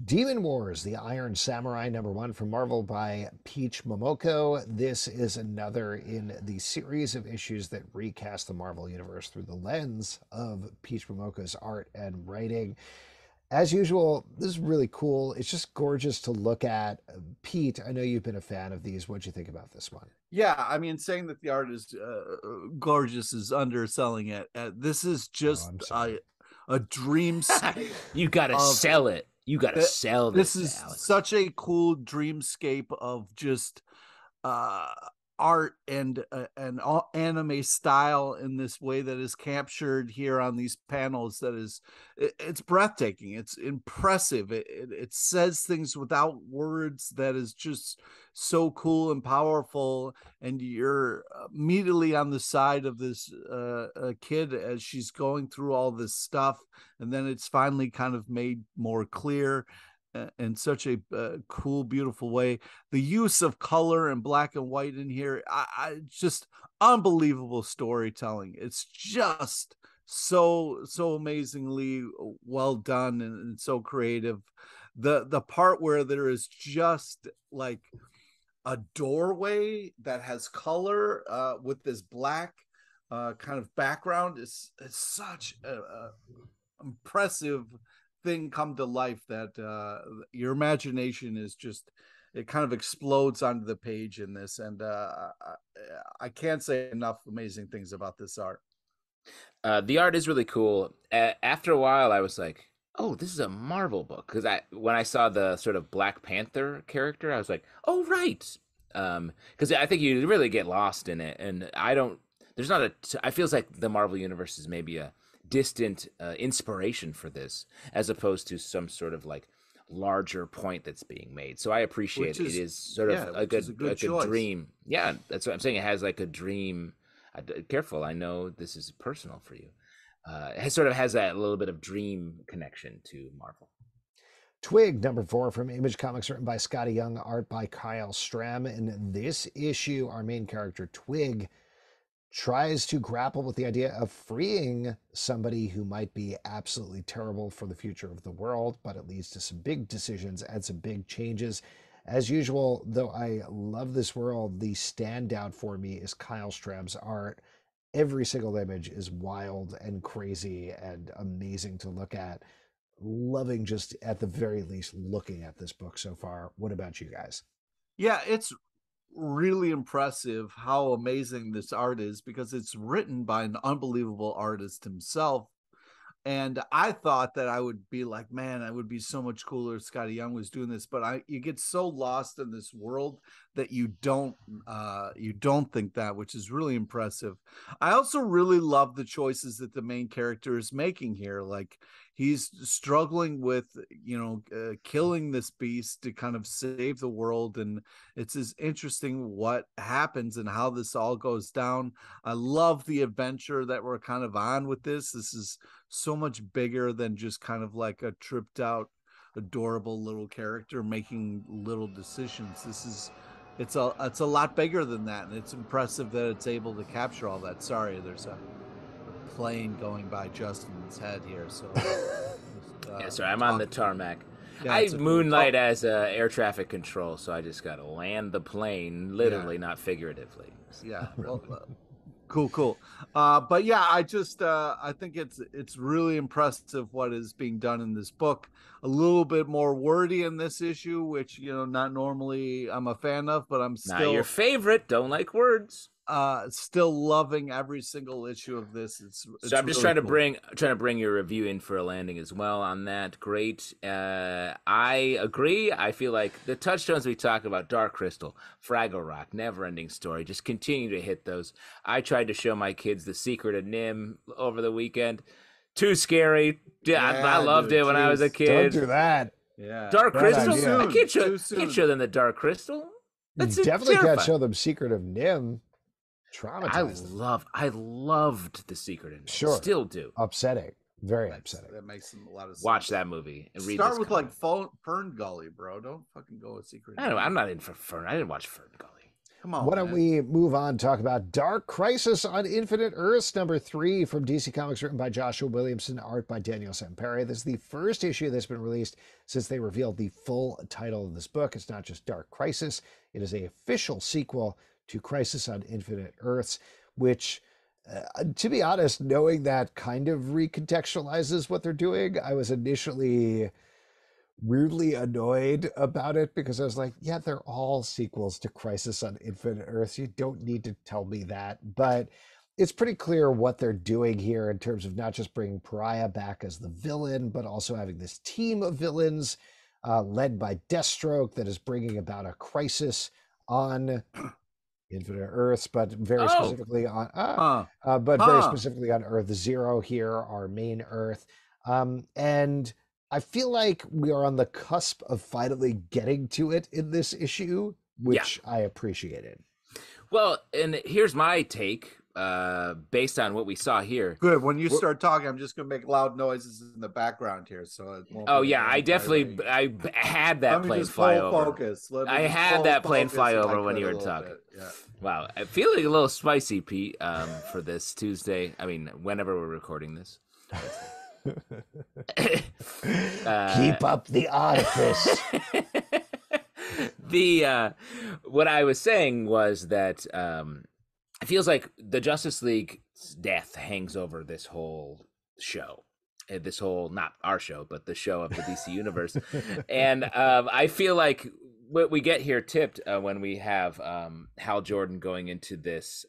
Demon Wars, the Iron Samurai #1 from Marvel by Peach Momoko. This is another in the series of issues that recast the Marvel Universe through the lens of Peach Momoko's art and writing. As usual, this is really cool. It's just gorgeous to look at. Pete, I know you've been a fan of these. What'd you think about this one? Yeah, I mean, saying that the art is gorgeous is underselling it. This is just a dream. You gotta sell it. You gotta sell this. This is such a cool dreamscape of just art and an anime style in this way that is captured here on these panels. That is, it's breathtaking. It's impressive. It says things without words. That is just so cool and powerful. And you're immediately on the side of this kid as she's going through all this stuff, and then it's finally kind of made more clear in such a cool, beautiful way. The use of color and black and white in here, I just unbelievable storytelling. It's just so amazingly well done and so creative. The part where there is just like a doorway that has color with this black kind of background is such a impressive thing come to life that your imagination is just, it kind of explodes onto the page in this. And I can't say enough amazing things about this art. The art is really cool. After a while, I was like, oh, this is a Marvel book. Because when I saw the sort of Black Panther character, I was like, oh, right. Because I think you really get lost in it. And I feels like the Marvel Universe is maybe a distant inspiration for this, as opposed to some sort of like larger point that's being made. So I appreciate it is sort of a good dream. Yeah, that's what I'm saying. It has like a dream. Careful, I know this is personal for you. It sort of has that little bit of dream connection to Marvel. Twig, #4 from Image Comics, written by Scotty Young, art by Kyle Strahm. In this issue, our main character, Twig, tries to grapple with the idea of freeing somebody who might be absolutely terrible for the future of the world, but it leads to some big decisions and some big changes. As usual, though I love this world, the standout for me is Kyle Strahm's art. Every single image is wild and crazy and amazing to look at. Loving, just at the very least, looking at this book so far. What about you guys? Yeah, it's really impressive how amazing this art is, because it's written by an unbelievable artist himself. And I thought that I would be like, man, I would be so much cooler if Scotty Young was doing this. But you get so lost in this world that you don't think that, which is really impressive. I also really love the choices that the main character is making here. Like, he's struggling with, killing this beast to kind of save the world. And it's as interesting what happens and how this all goes down. I love the adventure that we're kind of on with this. This is so much bigger than just kind of like a tripped out, adorable little character making little decisions. It's a lot bigger than that. And it's impressive that it's able to capture all that. Sorry, there's a plane going by Justin's head here, so sorry, I'm on the tarmac. Yeah, I moonlight as air traffic control, so I just gotta land the plane, literally, not figuratively. Yeah, well, cool. But yeah, I think it's really impressive what is being done in this book. A little bit more wordy in this issue, which not normally I'm a fan of, but I'm still not your favorite. Don't like words. Still loving every single issue of this. It's so I'm just really trying to bring your review in for a landing as well on that. Great. I agree. I feel like the touchstones we talk about, Dark Crystal, Fraggle Rock, Never Ending Story, just continue to hit those. I tried to show my kids The Secret of Nim over the weekend. Too scary. I loved it when I was a kid. Don't do that. Yeah. Dark Crystal? I can't Too soon. show them the Dark Crystal. You definitely can't show them Secret of Nim. Traumatized. I loved The Secret Invasion. Sure. Still do. Upsetting. Very upsetting. That makes a lot of sense. Watch that movie and read. Start with like Fern Gully, bro. Don't fucking go with Secret. I don't know. I'm not in for Fern. I didn't watch Fern Gully. Come on. Why don't we move on? Talk about Dark Crisis on Infinite Earths #3 from DC Comics, written by Joshua Williamson, art by Daniel Sampere. This is the first issue that's been released since they revealed the full title of this book. It's not just Dark Crisis; it is an official sequel to Crisis on Infinite Earths, which, to be honest, knowing that kind of recontextualizes what they're doing. I was initially weirdly annoyed about it because I was like, yeah, they're all sequels to Crisis on Infinite Earths. You don't need to tell me that. But it's pretty clear what they're doing here in terms of not just bringing Pariah back as the villain, but also having this team of villains led by Deathstroke that is bringing about a crisis on Infinite Earths, but very specifically on very specifically on Earth Zero here, our main Earth. And I feel like we are on the cusp of finally getting to it in this issue, which I appreciated. Well, and here's my take based on what we saw here. Good. When you start talking, I'm just going to make loud noises in the background here. So it won't I definitely I had that plane fly over. Focus. I had that plane fly over when you were talking. Yeah. Wow. I'm feeling a little spicy, Pete, for this Tuesday. I mean, whenever we're recording this. Keep up the artifice. What I was saying was that it feels like the Justice League's death hangs over this whole show. This whole, not our show, but the show of the DC universe. And I feel like what we get here tipped when we have Hal Jordan going into this,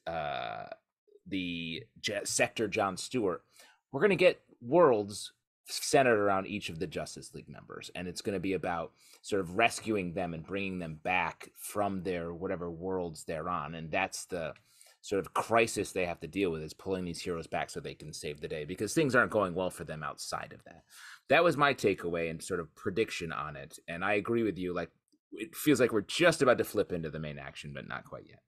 the Sector John Stewart, we're going to get worlds centered around each of the Justice League members, and it's going to be about sort of rescuing them and bringing them back from their whatever worlds they're on. And that's the sort of crisis they have to deal with, is pulling these heroes back so they can save the day, because things aren't going well for them outside of that. That was my takeaway and sort of prediction on it. And I agree with you. Like, it feels like we're just about to flip into the main action, but not quite yet.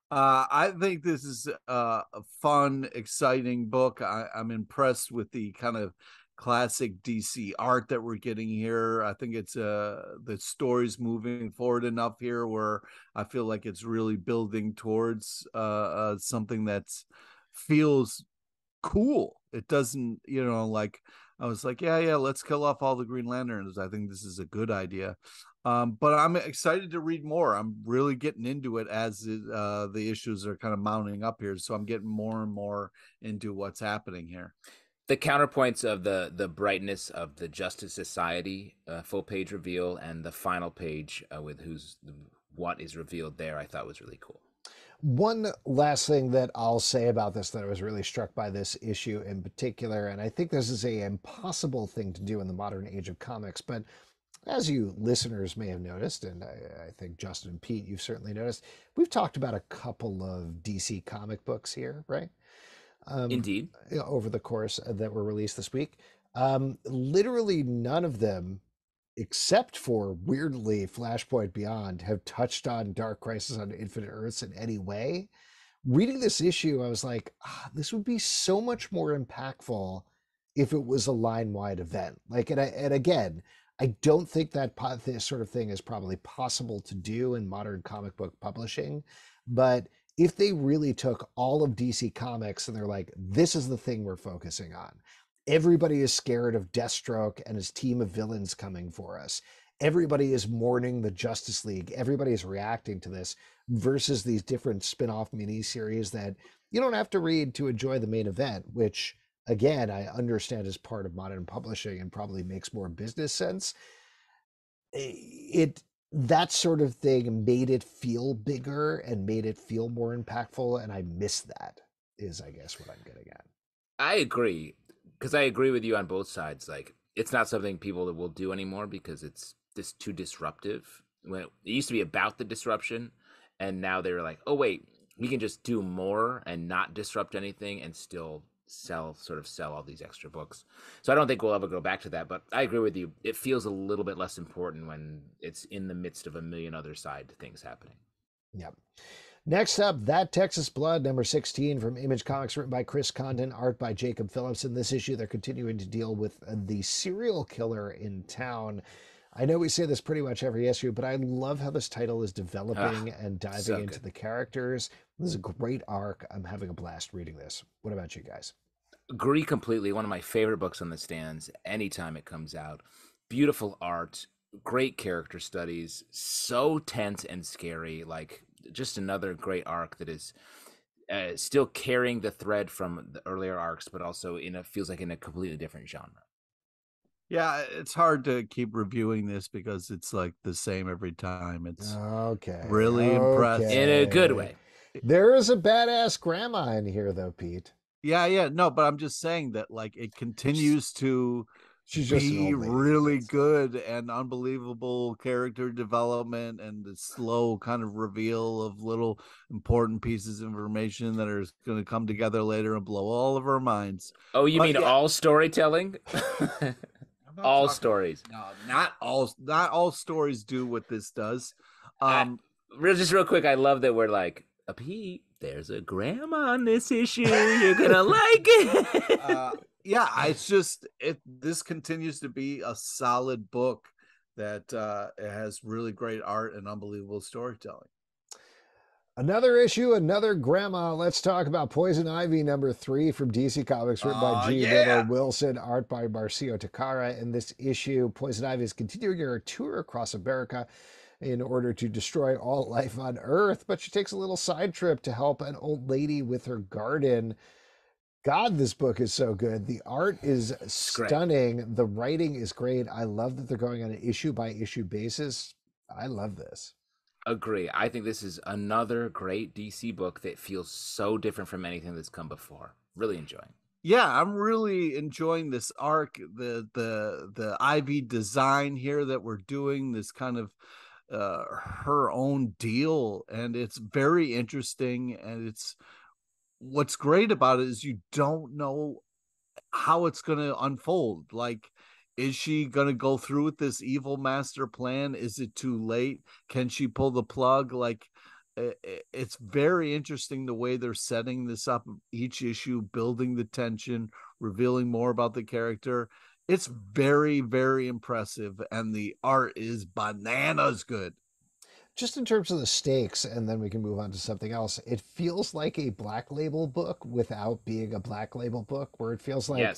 I think this is a fun, exciting book. I'm impressed with the kind of classic DC art that we're getting here. I think it's the story's moving forward enough here where I feel like it's really building towards something that feels cool. It doesn't, like I was like, yeah, let's kill off all the Green Lanterns. I think this is a good idea. But I'm excited to read more. I'm really getting into it as the issues are kind of mounting up here. So I'm getting more and more into what's happening here. The counterpoints of the brightness of the Justice Society full page reveal and the final page with what is revealed there, I thought was really cool. One last thing that I'll say about this that I was really struck by this issue in particular, and I think this is an impossible thing to do in the modern age of comics, but as you listeners may have noticed, and I think Justin and Pete, you've certainly noticed, we've talked about a couple of DC comic books here, right? Indeed. Over the course that were released this week. Literally none of them, except for, weirdly, Flashpoint Beyond, have touched on Dark Crisis on Infinite Earths in any way. Reading this issue, I was like, this would be so much more impactful if it was a line-wide event. Like, and again, I don't think that this sort of thing is probably possible to do in modern comic book publishing, but if they really took all of DC Comics and they're like, this is the thing we're focusing on. Everybody is scared of Deathstroke and his team of villains coming for us. Everybody is mourning the Justice League. Everybody is reacting to this versus these different spin-off miniseries that you don't have to read to enjoy the main event, which, again, I understand is part of modern publishing and probably makes more business sense. That sort of thing made it feel bigger and made it feel more impactful, and I miss that, is I guess what I'm getting at. I agree, because I agree with you on both sides. Like, it's not something people will do anymore because it's just too disruptive. When it used to be about the disruption, and now they're like, oh wait, we can just do more and not disrupt anything and still sell all these extra books. So I don't think we'll ever go back to that, but I agree with you. It feels a little bit less important when it's in the midst of a million other side things happening. Yep. Next up, That Texas Blood, number 16 from Image Comics, written by Chris Condon, art by Jacob Phillips. In this issue, they're continuing to deal with the serial killer in town. I know we say this pretty much every issue, but I love how this title is developing and diving into the characters. This is a great arc. I'm having a blast reading this. What about you guys? Agree completely. One of my favorite books on the stands anytime it comes out. Beautiful art, great character studies, so tense and scary. Like, just another great arc that is still carrying the thread from the earlier arcs, but also feels like in a completely different genre. Yeah, it's hard to keep reviewing this because it's like the same every time. It's really impressive. In a good way. There is a badass grandma in here, though, Pete. Yeah. No, but I'm just saying that, like, it continues to be really good and unbelievable character development and the slow kind of reveal of little important pieces of information that are going to come together later and blow all of our minds. Oh, you mean all storytelling? All stories. No, not all stories do what this does. Just real quick, I love that we're like, Pete, there's a grandma on this issue. You're gonna like it. It's just this continues to be a solid book that it has really great art and unbelievable storytelling. Another issue, another grandma. Let's talk about Poison Ivy number 3 from DC Comics, written by G. Little Wilson, art by Marcio Takara. In this issue, Poison Ivy is continuing her tour across America in order to destroy all life on Earth, but she takes a little side trip to help an old lady with her garden. God, this book is so good. The art is stunning. Great. The writing is great. I love that they're going on an issue-by-issue basis. I love this. Agree. I think this is another great DC book that feels so different from anything that's come before. Really enjoying. Yeah, I'm really enjoying this arc, the Ivy design here that we're doing, this kind of her own deal, and it's very interesting. And what's great about it is you don't know how it's going to unfold. Like, is she going to go through with this evil master plan? Is it too late? Can she pull the plug? Like, it's very interesting the way they're setting this up each issue, building the tension, revealing more about the character. It's very, very impressive, and the art is bananas good. Just in terms of the stakes, and then we can move on to something else, it feels like a Black Label book without being a Black Label book, where it feels like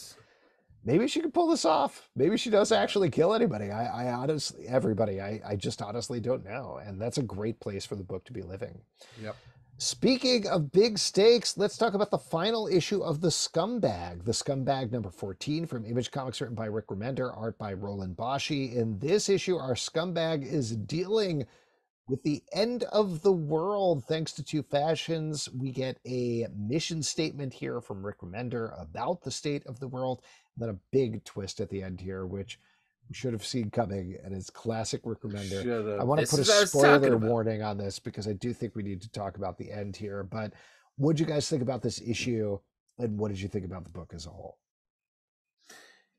maybe she could pull this off. Maybe she does actually kill anybody. I just honestly don't know. And that's a great place for the book to be living. Yep. Speaking of big stakes, let's talk about the final issue of The Scumbag. The Scumbag number 14 from Image Comics, written by Rick Remender, art by Roland Boschi. In this issue, our Scumbag is dealing with the end of the world. Thanks to Two Fashions, we get a mission statement here from Rick Remender about the state of the world. And then a big twist at the end here, which we should have seen coming, and it's classic Rick Remender. I want to put a spoiler warning on this because I do think we need to talk about the end here. But what did you guys think about this issue, and what did you think about the book as a whole?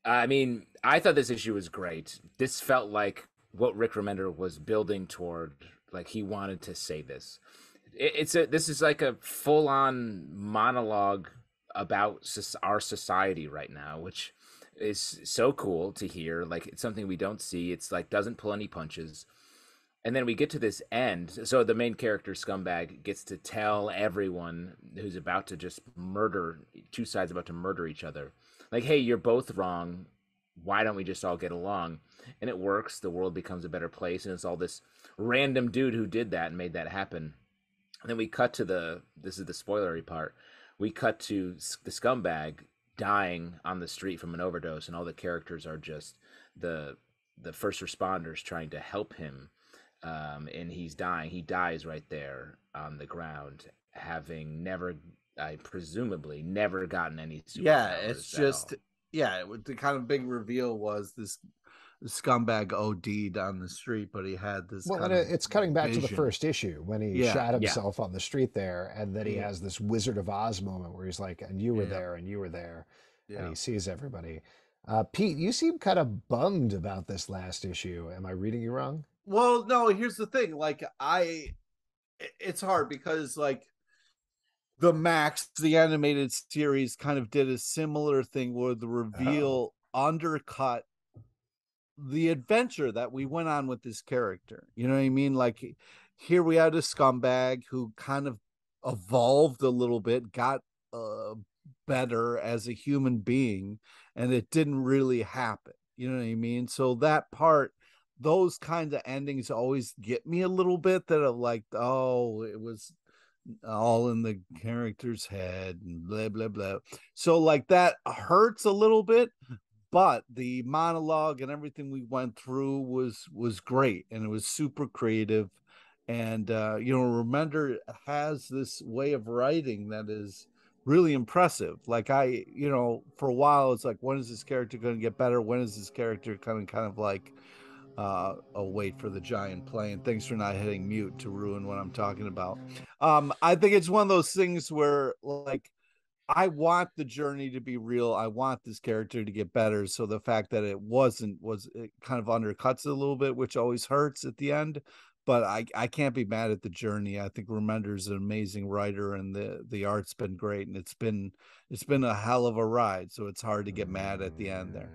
I mean, I thought this issue was great. This felt like what Rick Remender was building toward. Like, he wanted to say this. This is like a full-on monologue about our society right now, which is so cool to hear. Like, it's something we don't see. It's like doesn't pull any punches. And then we get to this end. So the main character, Scumbag, gets to tell everyone who's about to just murder, two sides about to murder each other, like, hey, you're both wrong. Why don't we just all get along? And it works. The world becomes a better place. And it's all this random dude who did that and made that happen. And then we cut to this is the spoilery part. We cut to the Scumbag dying on the street from an overdose. And all the characters are just the first responders trying to help him. And he's dying. He dies right there on the ground, having presumably never gotten any superpowers. Yeah, it's just... Yeah, the kind of big reveal was this Scumbag OD'd on the street, but he had this. Well, and it's cutting back to the first issue when he shot himself on the street there, and then he has this Wizard of Oz moment where he's like, "And you were there, and you were there," and he sees everybody. Pete, you seem kind of bummed about this last issue. Am I reading you wrong? Well, no. Here's the thing: like, it's hard because like the animated series kind of did a similar thing where the reveal undercut the adventure that we went on with this character. You know what I mean? Like here we had a scumbag who kind of evolved a little bit, got better as a human being, and it didn't really happen. You know what I mean? So that part, those kinds of endings always get me a little bit, that are like, oh, it was all in the character's head and blah blah blah. So like that hurts a little bit, but the monologue and everything we went through was great, and it was super creative. And you know, Remender has this way of writing that is really impressive. Like you know, for a while it's like, when is this character going to get better? When is this character kind of like wait for the giant plane. Thanks for not hitting mute to ruin what I'm talking about. I think it's one of those things where like, I want the journey to be real. I want this character to get better. So the fact that it it kind of undercuts it a little bit, which always hurts at the end. But I can't be mad at the journey. I think Remender's an amazing writer, and the art's been great, and it's been a hell of a ride. So it's hard to get mad at the end there.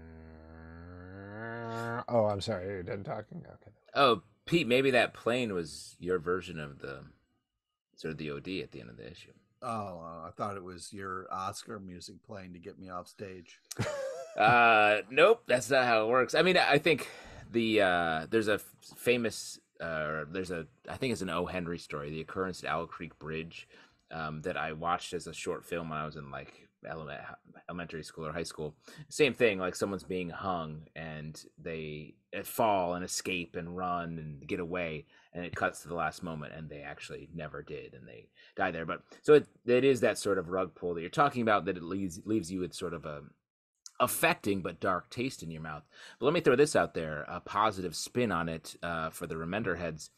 Oh, I'm sorry. You're done talking? Okay. Oh, Pete, maybe that plane was your version of the sort of the OD at the end of the issue. Oh, I thought it was your Oscar music playing to get me off stage. Nope, that's not how it works. I mean, I think there's a famous I think it's an O. Henry story, the Occurrence at Owl Creek Bridge, that I watched as a short film when I was in like elementary school or high school. Same thing, like someone's being hung and they fall and escape and run and get away, and it cuts to the last moment and they actually never did and they die there. But so it is that sort of rug pull that you're talking about, that it leaves you with sort of a affecting but dark taste in your mouth. But let me throw this out there, a positive spin on it for the Remender heads.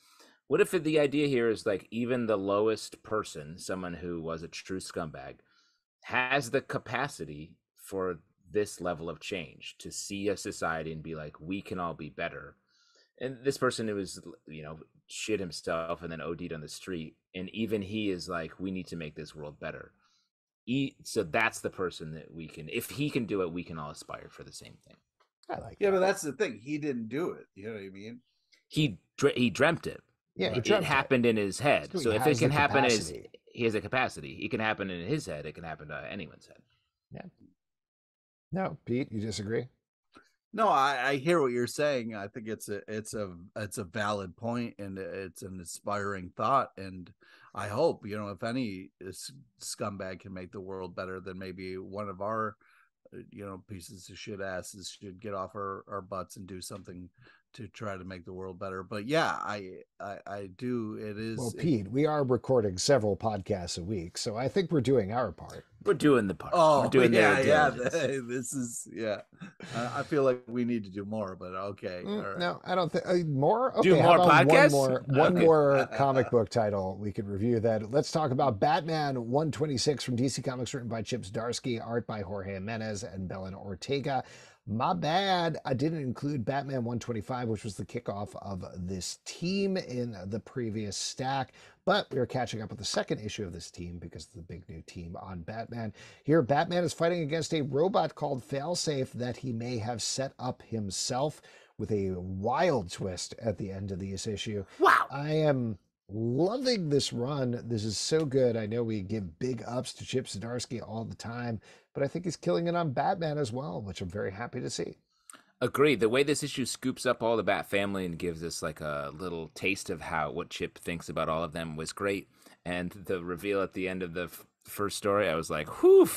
What if the idea here is like, even the lowest person, someone who was a true scumbag, has the capacity for this level of change, to see a society and be like, we can all be better. And this person who was, you know, shit himself and then OD'd on the street, and even he is like, we need to make this world better. So that's the person that we can, if he can do it, we can all aspire for the same thing. I like Yeah, but that's the thing. He didn't do it. You know what I mean? He dreamt it. Yeah, it happened in his head. So if it can happen, he has a capacity. It can happen in his head. It can happen to anyone's head. Yeah. No, Pete, you disagree? No, I hear what you're saying. I think it's a valid point, and it's an inspiring thought. And I hope, you know, if any scumbag can make the world better, then maybe one of our, you know, pieces of shit asses should get off our butts and do something to try to make the world better. But yeah, I do. It is. Well, Pete, we are recording several podcasts a week, so I think we're doing our part. We're doing the part. Oh, we're doing this is I feel like we need to do more, but okay. All right. No, I don't think more. Okay, do more podcasts. One more comic book title we could review. That let's talk about Batman 126 from DC Comics, written by Chip Zdarsky, art by Jorge Jimenez and Belen Ortega. My bad, I didn't include Batman 125, which was the kickoff of this team in the previous stack, but we are catching up with the second issue of this team because of the big new team on Batman. Here, Batman is fighting against a robot called Failsafe that he may have set up himself, with a wild twist at the end of this issue. Wow! I am loving this run. This is so good. I know we give big ups to Chip Zdarsky all the time, but I think he's killing it on Batman as well, which I'm very happy to see. Agreed. The way this issue scoops up all the Bat family and gives us like a little taste of what Chip thinks about all of them was great. And the reveal at the end of the first story, I was like, whew,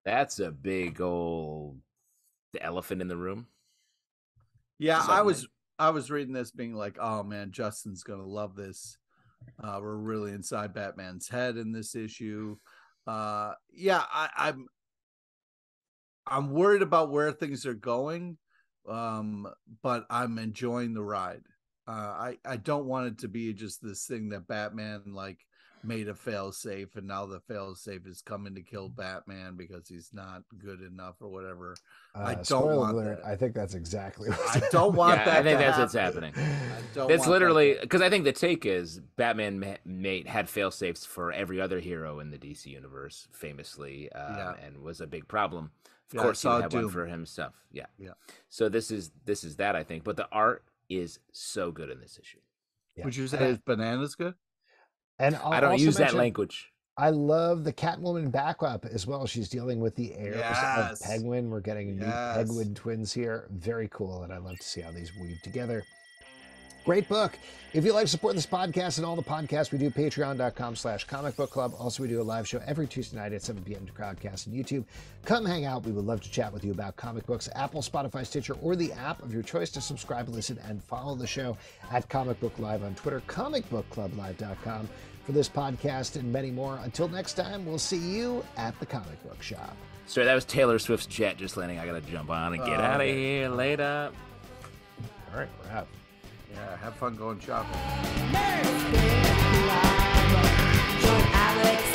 that's a big old elephant in the room. Yeah, I was reading this being like, oh man, Justin's gonna love this. We're really inside Batman's head in this issue. Yeah, I'm worried about where things are going, but I'm enjoying the ride. I don't want it to be just this thing that Batman like made a failsafe, and now the failsafe is coming to kill Batman because he's not good enough or whatever. I don't want that. I think that's exactly what I don't want that. I think that's happen. what's happening. It's literally because I think the take is Batman had failsafes for every other hero in the DC universe, famously, and was a big problem. Of course, he would have one for himself. Yeah. So this is that, I think, but the art is so good in this issue. Yeah. Would you say his Banana's good? And I don't use that language. I love the Catwoman backup as well. She's dealing with the heirs of Penguin. We're getting new Penguin twins here. Very cool, and I love to see how these weave together. Great book. If you'd like to support this podcast and all the podcasts we do, patreon.com/Comic Book Club. Also, we do a live show every Tuesday night at 7 p.m. to Crowdcast and YouTube. Come hang out. We would love to chat with you about comic books, Apple, Spotify, Stitcher, or the app of your choice to subscribe, listen, and follow the show at Comic Book Live on Twitter, comicbookclublive.com for this podcast and many more. Until next time, we'll see you at the comic book shop. Sorry, that was Taylor Swift's jet just landing. I got to jump on and get out of here later. All right, we're out. Yeah, have fun going shopping. Join Alex